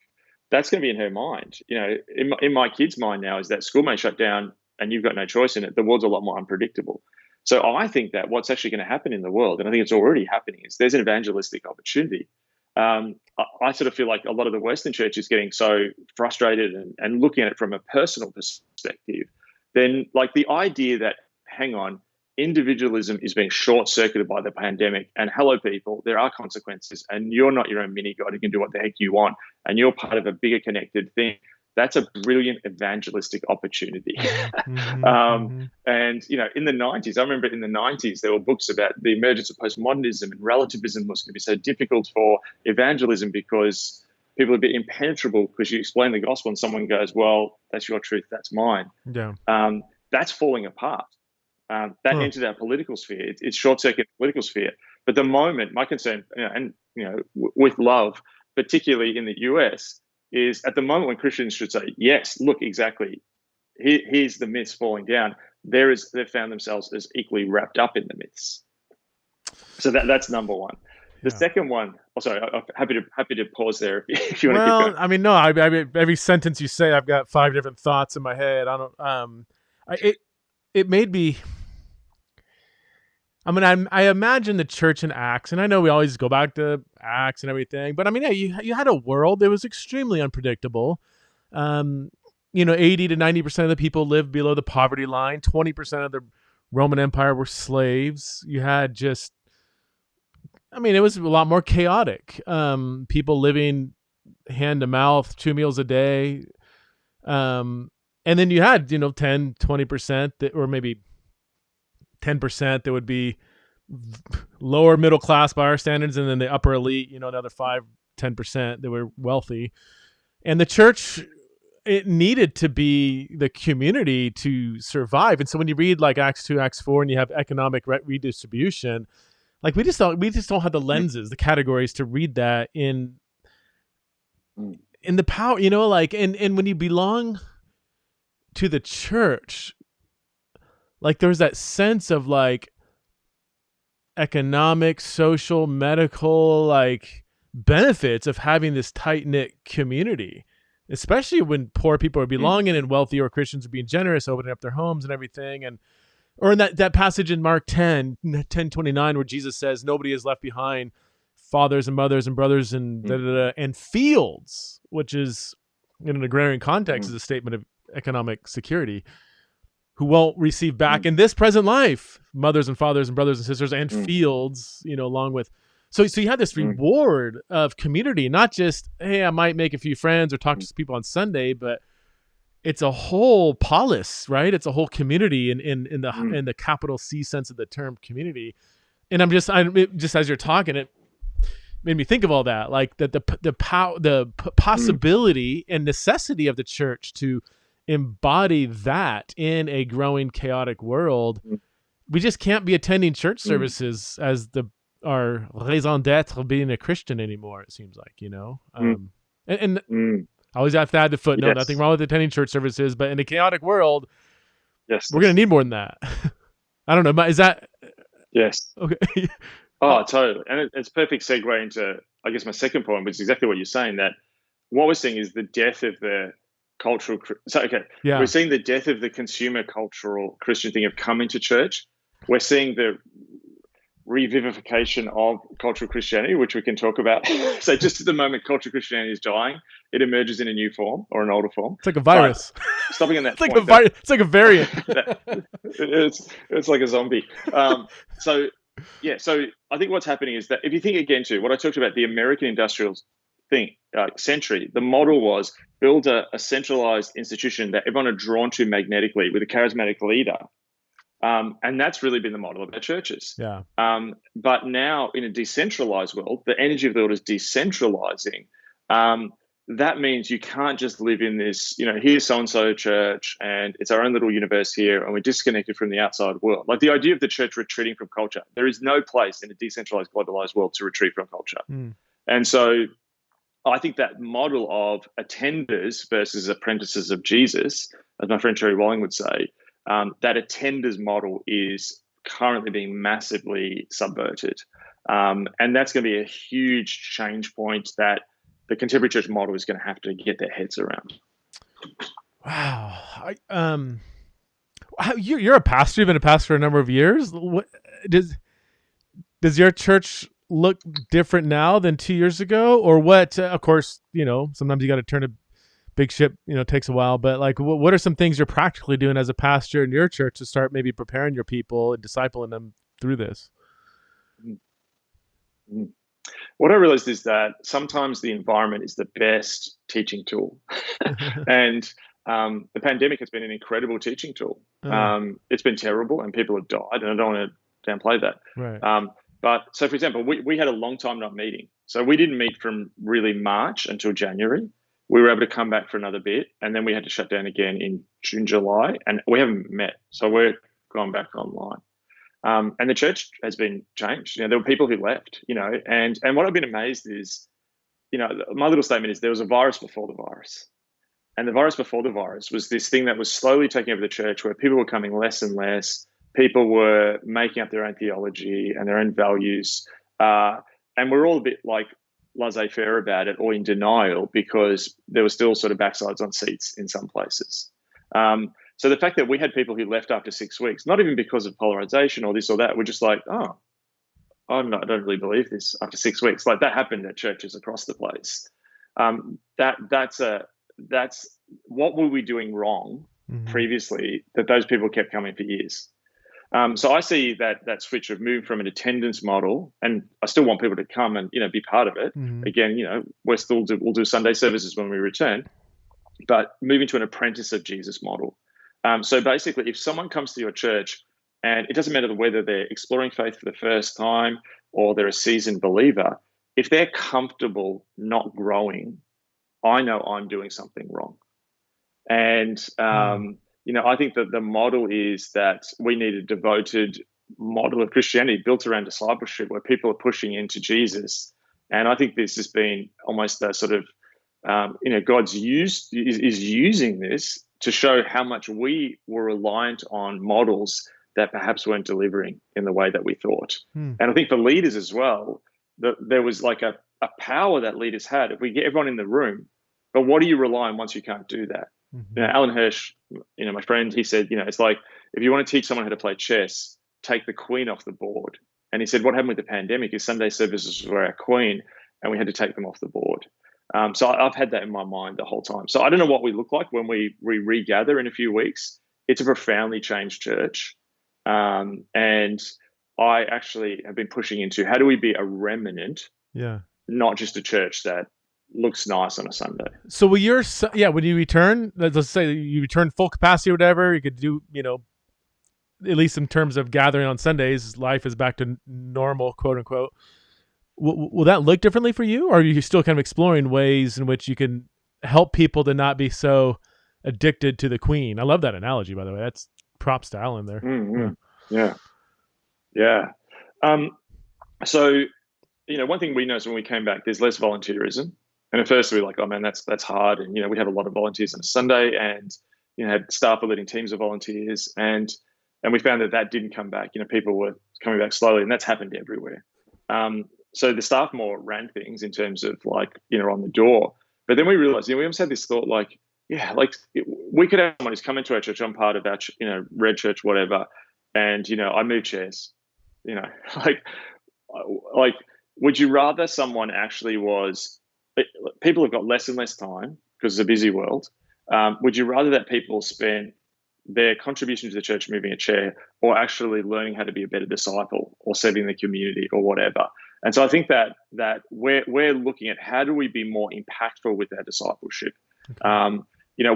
Speaker 2: That's going to be in her mind. In my kid's mind now is that school may shut down and you've got no choice in it. The world's a lot more unpredictable. So I think that what's actually going to happen in the world, and I think it's already happening, is there's an evangelistic opportunity. I sort of feel like a lot of the Western church is getting so frustrated and looking at it from a personal perspective. Then, like, the idea that, hang on, individualism is being short-circuited by the pandemic, and hello, people, there are consequences, and you're not your own mini-God who can do what the heck you want, and you're part of a bigger connected thing. That's a brilliant evangelistic opportunity. And, in the 90s, I remember in the 90s, there were books about the emergence of postmodernism, and relativism was going to be so difficult for evangelism because people would be impenetrable because you explain the gospel and someone goes, well, that's your truth, that's mine.
Speaker 1: Yeah.
Speaker 2: That's falling apart. That entered our political sphere. It's short-circuit political sphere. But the moment, my concern, with love, particularly in the US, is at the moment when Christians should say, yes, look, exactly, here's the myths falling down, they've found themselves as equally wrapped up in the myths. So that's number one. The second one, sorry, I'm happy to pause there if you want to keep going.
Speaker 1: I mean, no, I mean, every sentence you say, I've got 5 different thoughts in my head. It made me, I mean, I imagine the church in Acts, and I know we always go back to Acts and everything, but I mean, yeah, you had a world that was extremely unpredictable. 80 to 90% of the people lived below the poverty line. 20% of the Roman Empire were slaves. You had it was a lot more chaotic. People living hand to mouth, 2 meals a day. And then you had, 10, 20% or maybe 10% that would be lower middle class by our standards, and then the upper elite, another 5-10% that were wealthy. And the church, it needed to be the community to survive. And so when you read like Acts 2, Acts 4, and you have economic redistribution, like we just don't have the lenses, the categories to read that in the power, and when you belong to the church, like there's that sense of like economic, social, medical, like benefits of having this tight-knit community, especially when poor people are belonging and wealthy, or Christians are being generous, opening up their homes and everything. Or in that passage in Mark 10:29, where Jesus says, nobody is left behind, fathers and mothers and brothers and and fields, which is in an agrarian context is a statement of economic security, who won't receive back in this present life mothers and fathers and brothers and sisters and fields, along with. So you have this reward of community, not just, hey, I might make a few friends or talk to people on Sunday, but it's a whole polis, right? It's a whole community in the capital C sense of the term community. And just as you're talking, it made me think of all that, like that the possibility and necessity of the church to embody that in a growing chaotic world. We just can't be attending church services as our raison d'etre of being a Christian anymore, it seems like, and I always have to add the footnote, nothing wrong with attending church services, but in a chaotic world, we're going to need more than that. I don't know, is that?
Speaker 2: Yes.
Speaker 1: Okay.
Speaker 2: Oh, totally. And it's a perfect segue into, I guess, my second point, which is exactly what you're saying, that what we're seeing is the death of the cultural. So, okay,
Speaker 1: Yeah.
Speaker 2: we're seeing the death of the consumer cultural Christian thing of coming to church. We're seeing the revivification of cultural Christianity, which we can talk about. So just at the moment cultural Christianity is dying, it emerges in a new form or an older form.
Speaker 1: It's like a virus.
Speaker 2: Stopping on that
Speaker 1: It's like
Speaker 2: point,
Speaker 1: it's like a variant.
Speaker 2: it's like a zombie. So I think what's happening is that if you think again to what I talked about, the American industrial thing, century, the model was build a centralized institution that everyone are drawn to magnetically with a charismatic leader. And that's really been the model of our churches.
Speaker 1: Yeah.
Speaker 2: But now in a decentralized world, the energy of the world is decentralizing. That means you can't just live in this, here's so-and-so church and it's our own little universe here and we're disconnected from the outside world. Like the idea of the church retreating from culture, there is no place in a decentralized, globalized world to retreat from culture. And so I think that model of attenders versus apprentices of Jesus, as my friend Terry Walling would say, that attenders model is currently being massively subverted. And that's going to be a huge change point that the contemporary church model is going to have to get their heads around.
Speaker 1: Wow. You're a pastor. You've been a pastor for a number of years. What does your church look different now than 2 years ago, or what? Of course, sometimes you got to turn a big ship. Takes a while. But like, what are some things you're practically doing as a pastor in your church to start maybe preparing your people and discipling them through this?
Speaker 2: What I realized is that sometimes the environment is the best teaching tool. And the pandemic has been an incredible teaching tool. It's been terrible and people have died, and I don't want to downplay that.
Speaker 1: Right.
Speaker 2: But so, for example, we had a long time not meeting. So we didn't meet from really March until January. We were able to come back for another bit, and then we had to shut down again in June, July, and we haven't met. So we're gone back online. And the church has been changed. There were people who left, and what I've been amazed is, my little statement is there was a virus before the virus. And the virus before the virus was this thing that was slowly taking over the church where people were coming less and less. People were making up their own theology and their own values. And we're all a bit like laissez-faire about it or in denial because there were still sort of backsides on seats in some places. So the fact that we had people who left after 6 weeks, not even because of polarization or this or that, we're just like, I don't really believe this after 6 weeks. Like that happened at churches across the place. That's what were we doing wrong previously that those people kept coming for years. So I see that switch of move from an attendance model, and I still want people to come and be part of it. Again, we'll do Sunday services when we return, but moving to an apprentice of Jesus model. So basically, if someone comes to your church, and it doesn't matter whether they're exploring faith for the first time or they're a seasoned believer, if they're comfortable not growing, I know I'm doing something wrong. And I think that the model is that we need a devoted model of Christianity built around discipleship where people are pushing into Jesus. And I think this has been almost a sort of, God's is using this to show how much we were reliant on models that perhaps weren't delivering in the way that we thought. And I think for leaders as well, there was like a power that leaders had. If we get everyone in the room, but what do you rely on once you can't do that? Alan Hirsch, my friend, he said, it's like if you want to teach someone how to play chess, take the queen off the board. And he said, what happened with the pandemic is Sunday services were our queen, and we had to take them off the board. So I've had that in my mind the whole time. So I don't know what we look like when we regather in a few weeks. It's a profoundly changed church. And I actually have been pushing into how do we be a remnant, not just a church that looks nice on a Sunday.
Speaker 1: So when you return, let's say you return full capacity or whatever, you could do, at least in terms of gathering on Sundays, life is back to normal, quote unquote. Will that look differently for you? Or are you still kind of exploring ways in which you can help people to not be so addicted to the queen? I love that analogy, by the way. That's props to Alan there.
Speaker 2: Yeah. So, one thing we noticed when we came back, there's less volunteerism. And at first we were like, oh man, that's hard. And, we have a lot of volunteers on a Sunday and, had staff were leading teams of volunteers. And we found that didn't come back. People were coming back slowly, and that's happened everywhere. So the staff more ran things in terms of like, on the door. But then we realized, we almost had this thought like, yeah, like we could have someone who's come into our church. I'm part of our, red church, whatever, and I move chairs. You know, like like would you rather someone actually was? People have got less and less time because it's a busy world. Would you rather that people spend their contribution to the church moving a chair, or actually learning how to be a better disciple, or serving the community, or whatever? And so I think that we're looking at how do we be more impactful with our discipleship.
Speaker 1: Okay.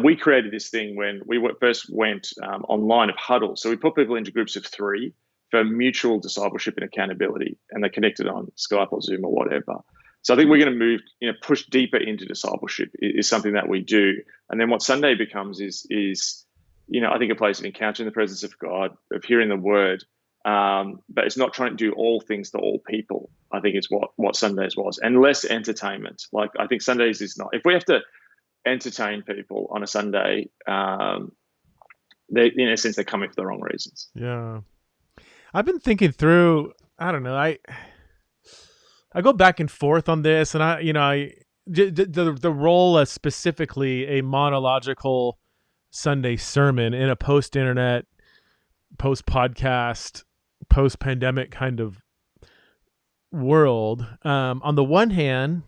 Speaker 2: We created this thing when we first went online of huddle. So we put people into groups of 3 for mutual discipleship and accountability, and they connected on Skype or Zoom or whatever. So I think we're going to move, push deeper into discipleship is something that we do. And then what Sunday becomes is I think a place of encounter in the presence of God, of hearing the word, but it's not trying to do all things to all people. I think it's what Sundays was, and less entertainment. Like I think Sundays is not. If we have to entertain people on a Sunday, they, in a sense, they're coming for the wrong reasons.
Speaker 1: Yeah, I've been thinking through. I don't know. I go back and forth on this, and the role as specifically a monological Sunday sermon in a post-internet, post-podcast, post-pandemic kind of world. On the one hand,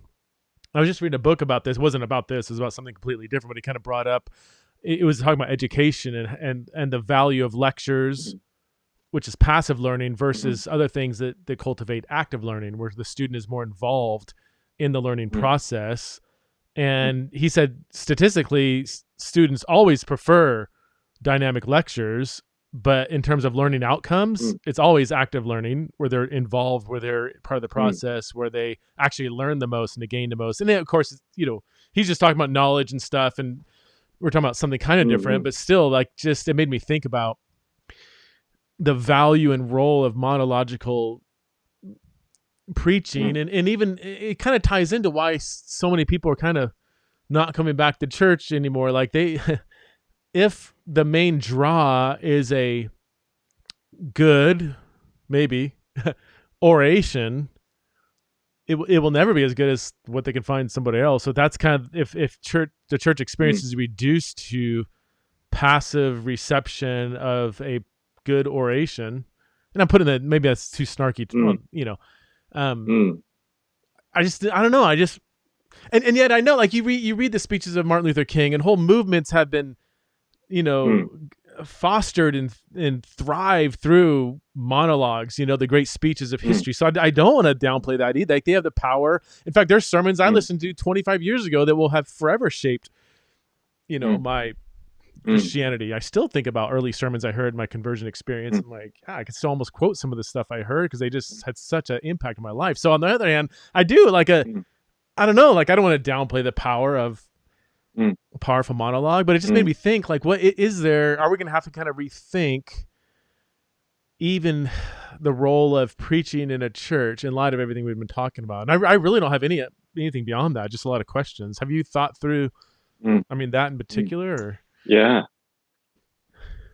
Speaker 1: I was just reading a book about this. It wasn't about this. It was about something completely different, but he kind of brought up, it was talking about education and the value of lectures, which is passive learning, versus other things that cultivate active learning, where the student is more involved in the learning process. And he said statistically, students always prefer dynamic lectures, but in terms of learning outcomes, it's always active learning, where they're involved, where they're part of the process, where they actually learn the most and they gain the most. And then, of course, he's just talking about knowledge and stuff, and we're talking about something kind of different, but still, like, just it made me think about the value and role of monological preaching, and even it kind of ties into why so many people are kind of not coming back to church anymore. Like if the main draw is a good, maybe oration, it will never be as good as what they can find somebody else. So that's kind of, if the church experience is reduced to passive reception of a good oration, and I'm putting that, maybe that's too snarky, I don't know. And yet I know, like, you read the speeches of Martin Luther King, and whole movements have been, fostered and thrive through monologues, the great speeches of history. So I don't want to downplay that either. Like, they have the power. In fact, there's sermons I listened to 25 years ago that will have forever shaped, my Christianity. I still think about early sermons I heard in my conversion experience. I'm like, I could still almost quote some of the stuff I heard because they just had such an impact on my life. So on the other hand, I do like I don't know, like, I don't want to downplay the power of a powerful monologue, but it just made me think, like, what is there? Are we going to have to kind of rethink even the role of preaching in a church in light of everything we've been talking about? And I really don't have anything beyond that. Just a lot of questions. Have you thought through, that in particular? Or?
Speaker 2: Yeah.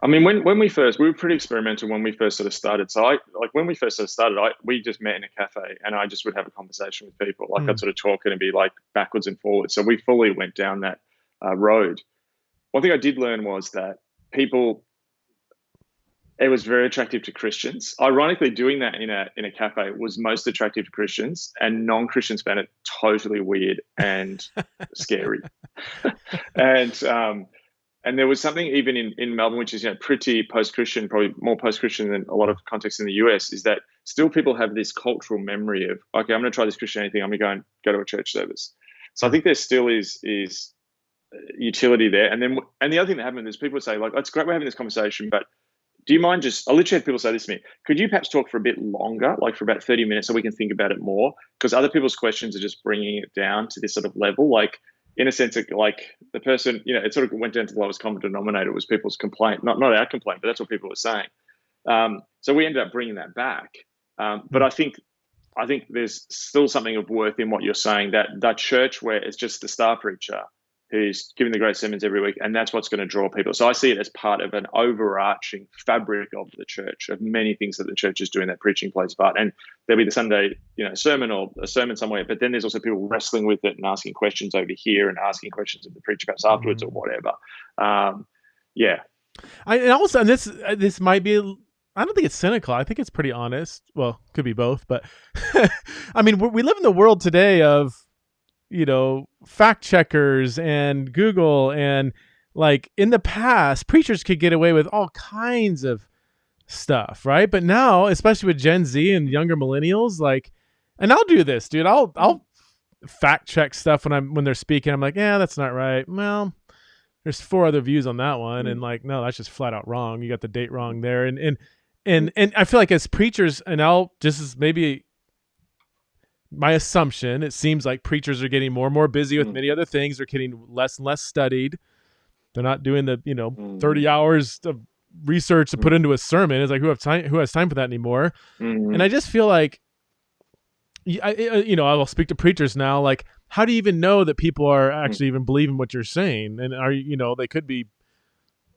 Speaker 2: I mean, when we were pretty experimental when we first sort of started. So when we first sort of started, we just met in a cafe, and I just would have a conversation with people. Like, I'd sort of talk and be like backwards and forwards. So we fully went down that road. One thing I did learn was that it was very attractive to Christians. Ironically, doing that in a cafe was most attractive to Christians, and non-Christians found it totally weird and scary. And there was something even in Melbourne, which is pretty post-Christian, probably more post-Christian than a lot of contexts in the US, is that still people have this cultural memory of, okay, I'm going to try this Christianity thing. I'm going to go to a church service. So I think there still is utility there. And the other thing that happened is people would say, like, it's great we're having this conversation, but do you mind I literally had people say this to me, could you perhaps talk for a bit longer, like for about 30 minutes, so we can think about it more? Because other people's questions are just bringing it down to this sort of level. Like, in a sense, like the person, it sort of went down to the lowest common denominator was people's complaint, not our complaint, but that's what people were saying. So we ended up bringing that back. But I think there's still something of worth in what you're saying, that church where it's just the star preacher who's giving the great sermons every week, and that's what's going to draw people. So I see it as part of an overarching fabric of the church, of many things that the church is doing that preaching plays a part. And there'll be the Sunday, sermon or a sermon somewhere, but then there's also people wrestling with it and asking questions over here and asking questions of the preacher perhaps afterwards or whatever. Yeah.
Speaker 1: And this might be, I don't think it's cynical. I think it's pretty honest. Well, could be both, but I mean, we live in the world today of, fact checkers and Google, and like in the past, preachers could get away with all kinds of stuff, right? But now, especially with Gen Z and younger millennials, and I'll do this, dude. I'll fact check stuff when they're speaking. I'm like, yeah, that's not right. Well, there's 4 other views on that one, and no, that's just flat out wrong. You got the date wrong there, and I feel like as preachers, and this is maybe my assumption, it seems like preachers are getting more and more busy with many other things. They're getting less and less studied. They're not doing the 30 hours of research to put into a sermon. It's like, who has time for that anymore? And I just feel like, I will speak to preachers now. Like, how do you even know that people are actually even believing what you're saying? And are they could be?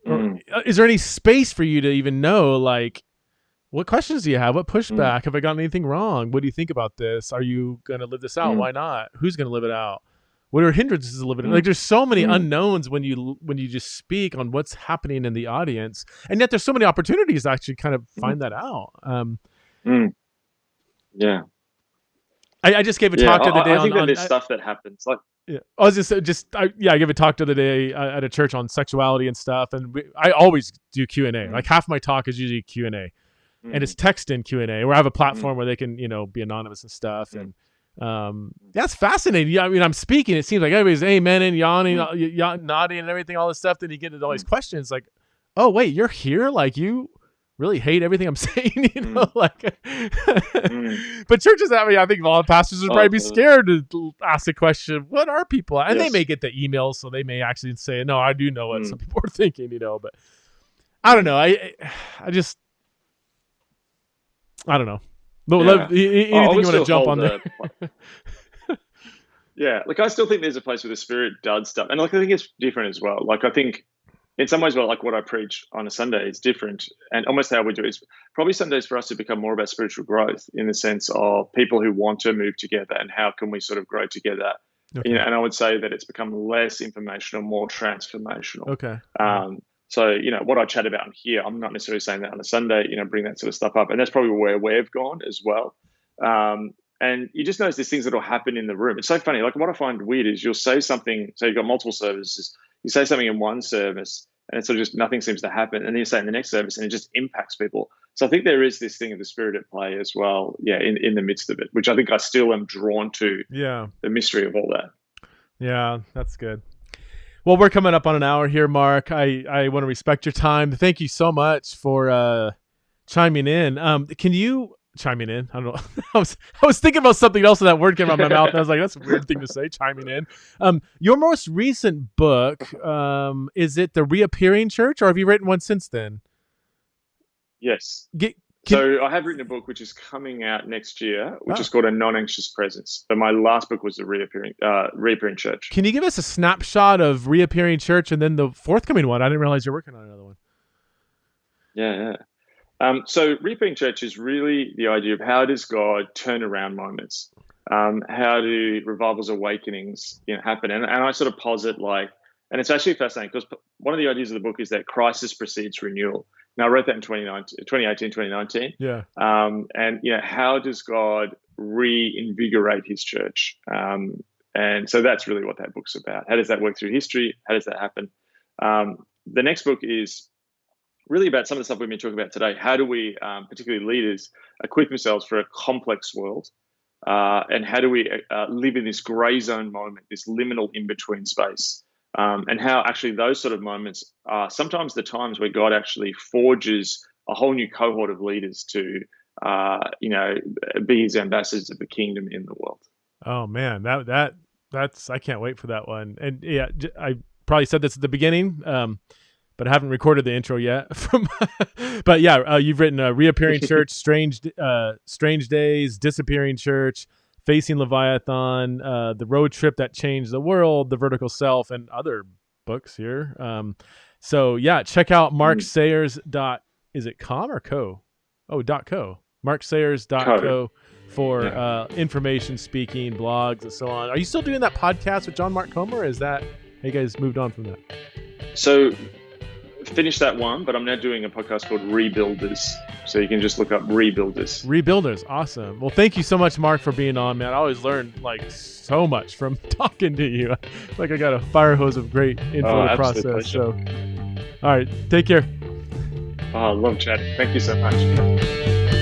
Speaker 1: Or is there any space for you to even know, like, what questions do you have? What pushback? Have I gotten anything wrong? What do you think about this? Are you going to live this out? Why not? Who's going to live it out? What are hindrances to living it? Like, there's so many unknowns when you just speak on what's happening in the audience, and yet there's so many opportunities to actually kind of find that out.
Speaker 2: Yeah.
Speaker 1: I just gave a talk the other day.
Speaker 2: I think that there's stuff that happens. Like,
Speaker 1: yeah, I was I gave a talk the other day at a church on sexuality and stuff, and I always do Q&A. Like, half my talk is usually Q&A. And it's text in Q&A, where I have a platform where they can, be anonymous and stuff. And that's fascinating. Yeah, I mean, I'm speaking. It seems like everybody's amen and yawning, nodding and everything, all this stuff. Then you get into all these questions like, oh, wait, you're here? Like, you really hate everything I'm saying? But churches, I think a lot of pastors would probably be scared to ask the question, what are people? And they may get the emails, so they may actually say, no, I do know what some people are thinking, but I don't know. I don't know. Anything you want to jump on there?
Speaker 2: Yeah, like I still think there's a place where the Spirit does stuff, and like I think it's different as well. Like I think in some ways, like what I preach on a Sunday is different, and almost how we do it is probably Sundays for us to become more about spiritual growth in the sense of people who want to move together and how can we sort of grow together. Okay. And I would say that it's become less informational, more transformational.
Speaker 1: Okay.
Speaker 2: So, what I chat about here, I'm not necessarily saying that on a Sunday, bring that sort of stuff up. And that's probably where we've gone as well. And you just notice there's things that will happen in the room. It's so funny. Like what I find weird is you'll say something, so you've got multiple services, you say something in one service and it's sort of just nothing seems to happen. And then you say it in the next service and it just impacts people. So I think there is this thing of the Spirit at play as well. Yeah. In the midst of it, which I think I still am drawn to.
Speaker 1: Yeah.
Speaker 2: The mystery of all that.
Speaker 1: Yeah, that's good. Well, we're coming up on an hour here, Mark. I want to respect your time. Thank you so much for chiming in. Can you chiming in? I don't know. I was thinking about something else, and that word came out of my mouth, and I was like, "That's a weird thing to say." Chiming in. Your most recent book, is it the Reappearing Church, or have you written one since then?
Speaker 2: Yes. So I have written a book which is coming out next year, which is called A Non-Anxious Presence. But my last book was the Reappearing Church.
Speaker 1: Can you give us a snapshot of Reappearing Church and then the forthcoming one? I didn't realize you're working on another one.
Speaker 2: Yeah. So Reappearing Church is really the idea of how does God turn around moments? How do revivals, awakenings happen? And I sort of posit and it's actually fascinating because one of the ideas of the book is that crisis precedes renewal. Now, I wrote that in 2018, 2019.
Speaker 1: Yeah.
Speaker 2: And, how does God reinvigorate his church? And so that's really what that book's about. How does that work through history? How does that happen? The next book is really about some of the stuff we've been talking about today. How do we, particularly leaders, equip themselves for a complex world? And how do we live in this gray zone moment, this liminal in-between space? And how actually those sort of moments are sometimes the times where God actually forges a whole new cohort of leaders to, be his ambassadors of the kingdom in the world.
Speaker 1: Oh man, that's I can't wait for that one. And yeah, I probably said this at the beginning, but I haven't recorded the intro yet. But yeah, you've written Reappearing Church, Strange Days, Disappearing Church, Facing Leviathan, The Road Trip That Changed the World, The Vertical Self, and other books here. So yeah, check out is it com or co? Oh, .co. marksayers.co for information, speaking, blogs, and so on. Are you still doing that podcast with John Mark Comer? Or is that, you guys moved on from that?
Speaker 2: So finished that one, but I'm now doing a podcast called Rebuilders. So you can just look up Rebuilders.
Speaker 1: Rebuilders, awesome. Well, thank you so much, Mark, for being on, man. I always learn so much from talking to you. Like I got a fire hose of great info to process. Pleasure. So, all right, take care.
Speaker 2: Oh, I love chatting. Thank you so much.